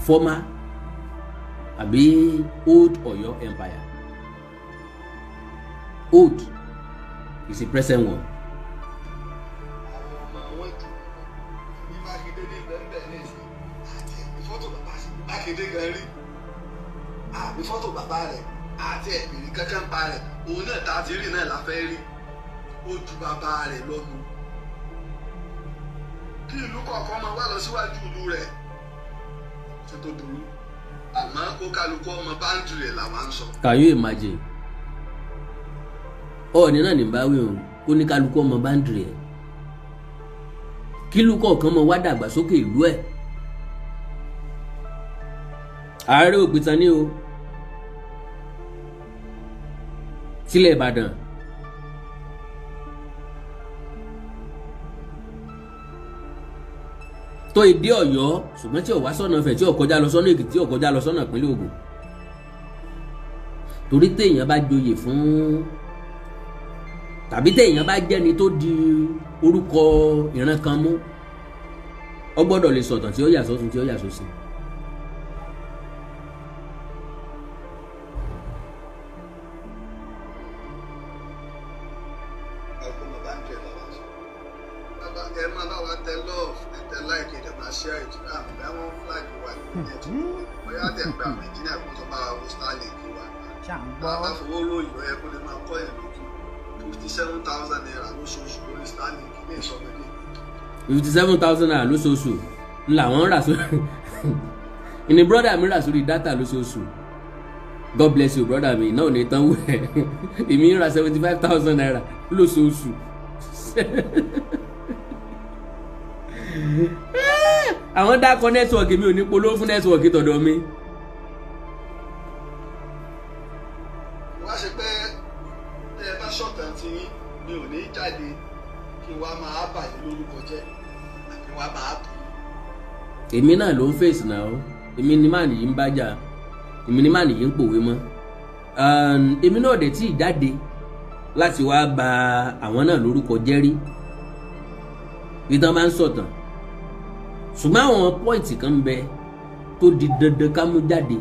former àbí old Ọ̀yọ́ empire old is the present one. àwọn ọmọ wọn jù ní Mákindé ní bẹ́ẹ̀ ní ìsìn àti fọ́tò bàbá Mákindé gan rí àbí fọ́tò bàbá rẹ̀ àti ẹ̀bìrì kankan pa rẹ̀ òun náà tá a ti rí náà la fẹ́ rí ó ju bàbá rẹ̀ lọ́nu kí ìlú kọ̀ọ̀kan máa wá lọ síwájú ìlú rẹ̀ ṣe tó burú àmọ́ kó kálukú ọmọ báńdì rẹ̀ làwọn ń sọ. Can you imagine? Ọ̀ọ̀ni náà ní báwí òun kó ní kálukú ọmọ báńdì rẹ̀ kí ìlú kọ̀ọ̀kan máa wá dàgbàsókè ìlú ẹ̀. Ààrẹ Òpìtàn ní o sílẹ̀ Ìbàdàn tó ìdí Ọ̀yọ́ ṣùgbọ́n tí ò wá sọ́nà Ifẹ̀ tí ò kọjá lọ sọ́nà Èkìtì tí ò kọjá lọ sọ́nà ìpínlẹ̀ Ògùn torí téèyàn bá joyè fún tàbí téèyàn bá jẹ́ni tó di orúkọ ìran kan mú ó gbọ́dọ̀ lè sọ̀tàn tí ó yà sọ́tún tí ó yà sósì. ẹ máa bá wa tẹ love tẹ like ẹ máa share it náà bẹ́ẹ̀ wọ́n flag wa ní net bóyá tẹ̀ gba nàìjíríà kó tó bá wo Starlink wa bàbá fowó ròyìn ẹ kó lè máa kọ́ ẹ̀ lójú 57,000 naira lóṣooṣù lórí Starlink ní ìsọmọdé. 57,000 naira lóṣooṣù làwọn rà sórí ìní brọ́dà mi rà sórí dátà lóṣooṣù God bless you brọ́dà mi náà ò ní tán wù ẹ́ èmi ń ra 75,000 naira lóṣooṣù. Àwọn dákọ nẹ́tíwọ̀kì mi ò ní polówó fún nẹ́tíwọ̀kì tọ̀dọ̀ mi. wá ṣe pé ẹ bá ṣọ̀tàn tí mi ò ní jáde kí wá máa bàyẹ̀ lórúkọ jẹ́ àbí wá máa bù. Èmi náà ló ń fèsì náà ó èmi ni máà nìyí ń bájà èmi ni máà nìyí ń pòwe mọ́ èmi náà dẹ̀ tí ì jáde láti wá bà àwọn náà lórúkọ jẹ́ rí ìtàn máa ń sọ̀tàn ṣùgbọ́n àwọn pọ́ìntì kan ń bẹ tó di dandan ká mú jáde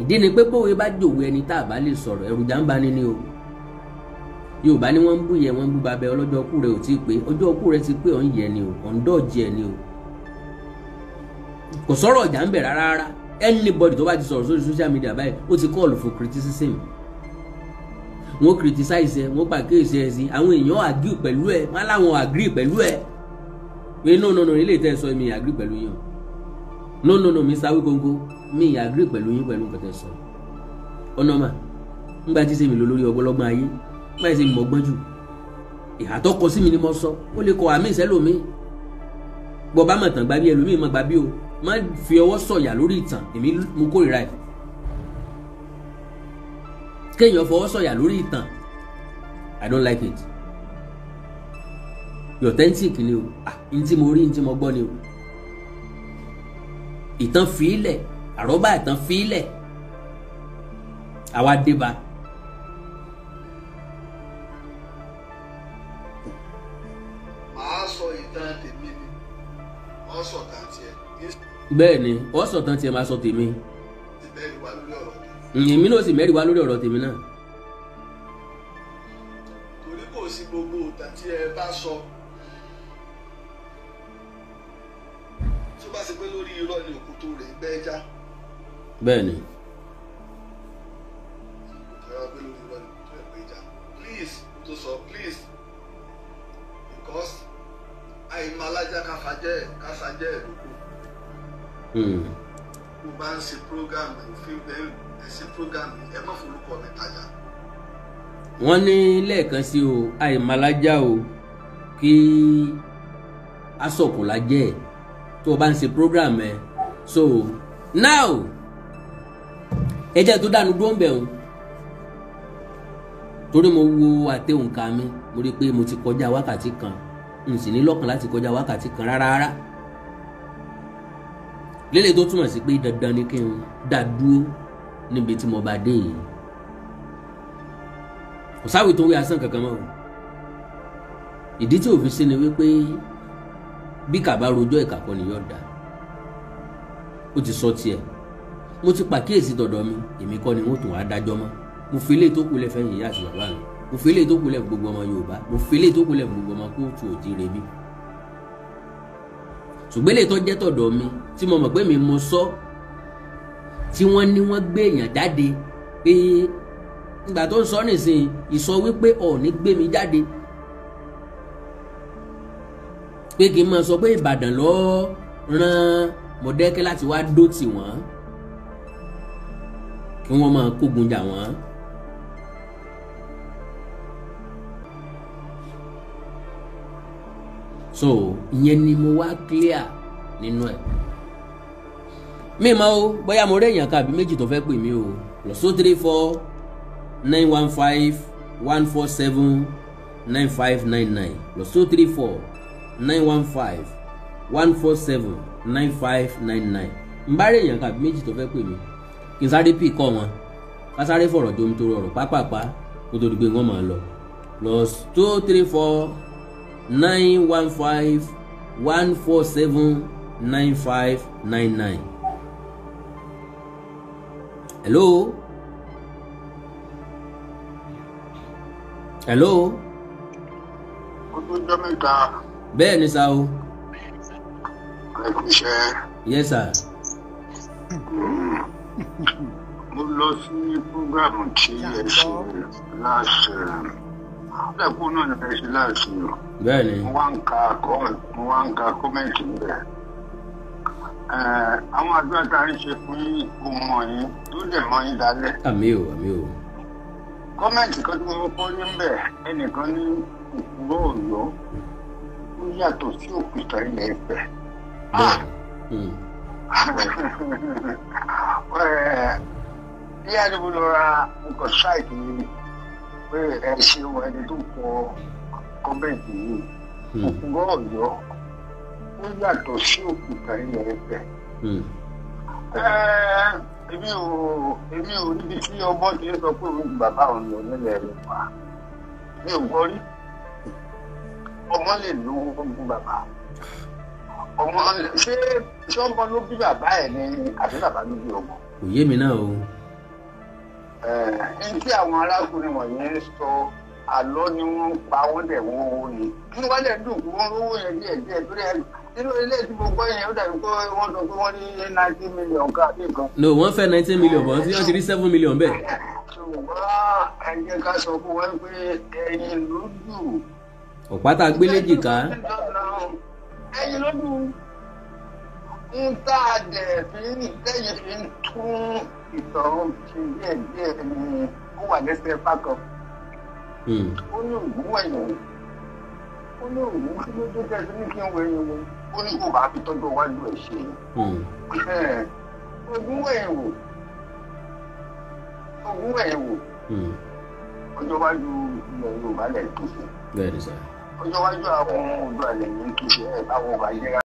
ìdí ni pé bówe bá jòwó ẹni tá a bá lè sọ̀rọ̀ ẹ̀rùjà ń bani ní o Yorùbá ni wọ́n ń bú yẹ wọ́n ń bú babẹ ọlọ́jọ́ ọkú rẹ̀ ò tí ì pé ọjọ́ ọkú rẹ̀ ti pé ọ̀n yẹ ni o ọ̀n dọ̀jì ẹ̀ ni o kò sọ̀rọ̀ ọ̀jà ń bẹ̀ rárá anybody tó bá ti sọ̀rọ̀ sórí social media báyìí ó ti call for criticism wọ́n criticize ẹ wọ́n pàkíyèsí ẹ sí àwọn èèyàn agree pẹ̀lú ẹ wọ́n láwọn agree pẹ̀lú ẹ pé no ilé ìtẹ́ sọ mi agree pẹ̀lú yín no Mr. Wikonko mi agree pẹ̀lú yín pẹ̀lú nǹkan tẹ́ sọ ọ̀nà mà ńgbà tí sèmi lò lórí ọgbọ́lọ́gbọ́n ayé ńgbà tí sèmi mọ̀ gbọ́n jù ìhà tó kọ sí mi ni mo sọ ó lè kọ àmì ìṣẹ́lómi bọ́ bá mọ̀ tàn gbà bí ẹlòmíì mọ̀ gbà bí o má fi ọwọ́ sọ̀yà lórí ìtàn èmi mú kórìíra ẹ̀ kéèyàn fọwọ́ sọ̀yà lórí ìtàn I don't like it the authentic ni o n tí mo rí n tí mo gbọ́ ni o ìtàn fìílẹ̀ àrọ́bá ìtàn fìílẹ̀ àwa débà. màá sọ ìtàn tèmi ni wọ́n sọ tàn tiẹ̀. bẹ́ẹ̀ ni wọ́n sọ tàn tiẹ̀ máa sọ tèmi. ìbẹ́ẹ̀ni wá lórí ọ̀rọ̀ tèmi. èmi náà sì mẹ́rin wá lórí ọ̀rọ̀ tèmi náà. torí kò sí gbogbo ìtàn tí ẹ bá sọ tó bá ṣe pé lórí irọ́ ni òkúto rẹ̀ gbẹ́ já. bẹ́ẹ̀ ni. please tó sọ please because àìmọ̀ alájà káfàjẹ́ ẹ̀ lóko. mo bá ń ṣe program ẹ ṣe program ẹ má forúkọ mi tajà. wọ́n ní lẹ́ẹ̀kan sí o àìmọ̀ alájà o kí asọ̀kùnlá jẹ́ ẹ̀ tó o bá ń ṣe program ẹ̀. So now ẹ jẹ́ tó dànù dúró ń bẹ̀ o torí mo wo àtẹ̀hùn ká mi mo rí i pé mo ti kọjá wákàtí kan n sì ní lọ́kàn láti kọjá wákàtí kan rárá lélẹ̀ tó túmọ̀ sí pé dandan ni kí n dá dúró níbi tí mo bá dé yìí kò sáwì tó ń wí asán kankan mọ́ o ìdí tí òfin sí ni wípé bí kàbá rojọ́ ìkà kọ́ ni yóò dá ó ti sọ tiẹ̀ mo ti pàkíyèsí tọ̀dọ̀ mi èmi kọ́ ni wọ́n tún wá dájọ́ mọ́ mo fi eléyìí tó kulẹ̀ fẹ́yìn ìyá àti bàbá mi mo fi eléyìí tó kulẹ̀ gbogbo ọmọ Yorùbá mo fi eléyìí tó kulẹ̀ gbogbo ọmọ kóòtù òjìrè bí ṣùgbọ́n eléyìí tó jẹ́ tọ̀dọ̀ mi tí mo mọ̀ pé mi mo sọ tí wọ́n ní wọ́n gbé èèyàn jáde pé ìgbà tó ń sọ nísìnyí ìsọ wípé Ọọ̀ni gbé mi jáde pé kí n máa sọ pé Ìbàdàn ló rán Mọ̀dákẹ́kẹ́ láti wá dó tì wọ́n kí wọ́n máa kógun jà wọ́n. So ìyẹn ni mo wá clear nínú ẹ̀ mi máa o bóyá mo rí èèyàn kan àbí méjì tó fẹ́ pè mí o +234 915 147 9599 +234 915 147 9599 n bá rí èèyàn kan àbí méjì tó fẹ́ pè mí kí n sáré pì kọ́ wọn ká sáré fọ̀rọ̀ tó ń tó rọrùn pápápá kó tó di pé wọ́n máa lọ +234 915 147 9599. Hello. Hello. Ọjọ́ mẹ́ta. Bẹ́ẹ̀ ni sá o. Ẹ kú iṣẹ́. Yes sir. Mo lọ sí prógrámù tí ẹ ṣe láti ẹ̀kú náà ni ẹ ṣe láti o. Bẹ́ẹ̀ ni. Mo wá ń ka kọ́mẹ̀ntì níbẹ̀. Àwọn àdúrà tá a ń ṣe fún ọmọ yín tó dẹ̀ mọ́ yín dalẹ̀. Àmín o, àmín o. Kọ́mẹ̀ntì kan tí mo kọ́ níbẹ̀ ẹnìkan ní òkúrò Ọ̀yọ́ ó yàtọ̀ sí òkúta ilẹ̀ Ifẹ̀. Bí àdúgbò lọ ra nǹkan ṣáìtì pé ẹ ṣe wọ ẹni tó kọ kọ́mẹ̀ntì yìí òkúrò Ọ̀yọ́ ó yàtọ̀ sí òkúta ilẹ̀ Ifẹ̀. Èmi ò níbi tí ọmọ ti ń sọ pé òun bàbá òun lọ nílẹ̀ Yorùbá mi ò gbọ́ rí. Ọmọ lè lo ogun bàbá. Ọmọ ṣé ọmọ ló bí bàbá ẹ̀ ni àbí bàbá ló bí ọmọ? Kò yé mi náà o. Ní tí àwọn arákùnrin wọ̀nyí ń sọ àlọ́ ni wọ́n ń pa wọ́n dẹ̀ wọ́n owó ni. Kí wọ́n lè dùn kí wọ́n rówó yẹn díẹ̀ torí ẹ̀ nínú ilé tí mo gbọ́ yẹn ó dàbí pé wọ́n sọ pé wọ́n ní 90 million káàdì kan. No, wọ́n fẹ́ 19 million bọ̀ tí wọ́n ti rí 7 million bẹ́ẹ̀. Ṣùgbọ́n ẹ jẹ́ ká sọ fún wọn pé ẹ̀yin ló dùn. Ọ̀pátá gbéléjìká. Ẹ̀yin ló dùn. Ń tá a dẹ̀ fi ń tẹ́yìn fi ń tún ìtàn ṣe díẹ̀díẹ̀ ni ó wà lẹ́sẹ̀ pákan. Ó ní òògùn wẹ̀yìn. Ó ní òògùn kí ló dé tẹ́sí ní kí n wẹ̀yìn wo. Ó ní kó bá fi tọ́jú iwájú ẹ̀ ṣe. Òògùn wẹ̀yìn wò. Òògùn wẹ̀yìn wò. Ọjọ́ iwájú ilẹ̀ Yorùbá lẹ̀ tó ṣe. Bẹ́ẹ̀ ni sá. Ọjọ́ iwájú àwọn Oòduà lẹ̀ yẹn tó ṣe ẹ̀ báwo bá yẹra.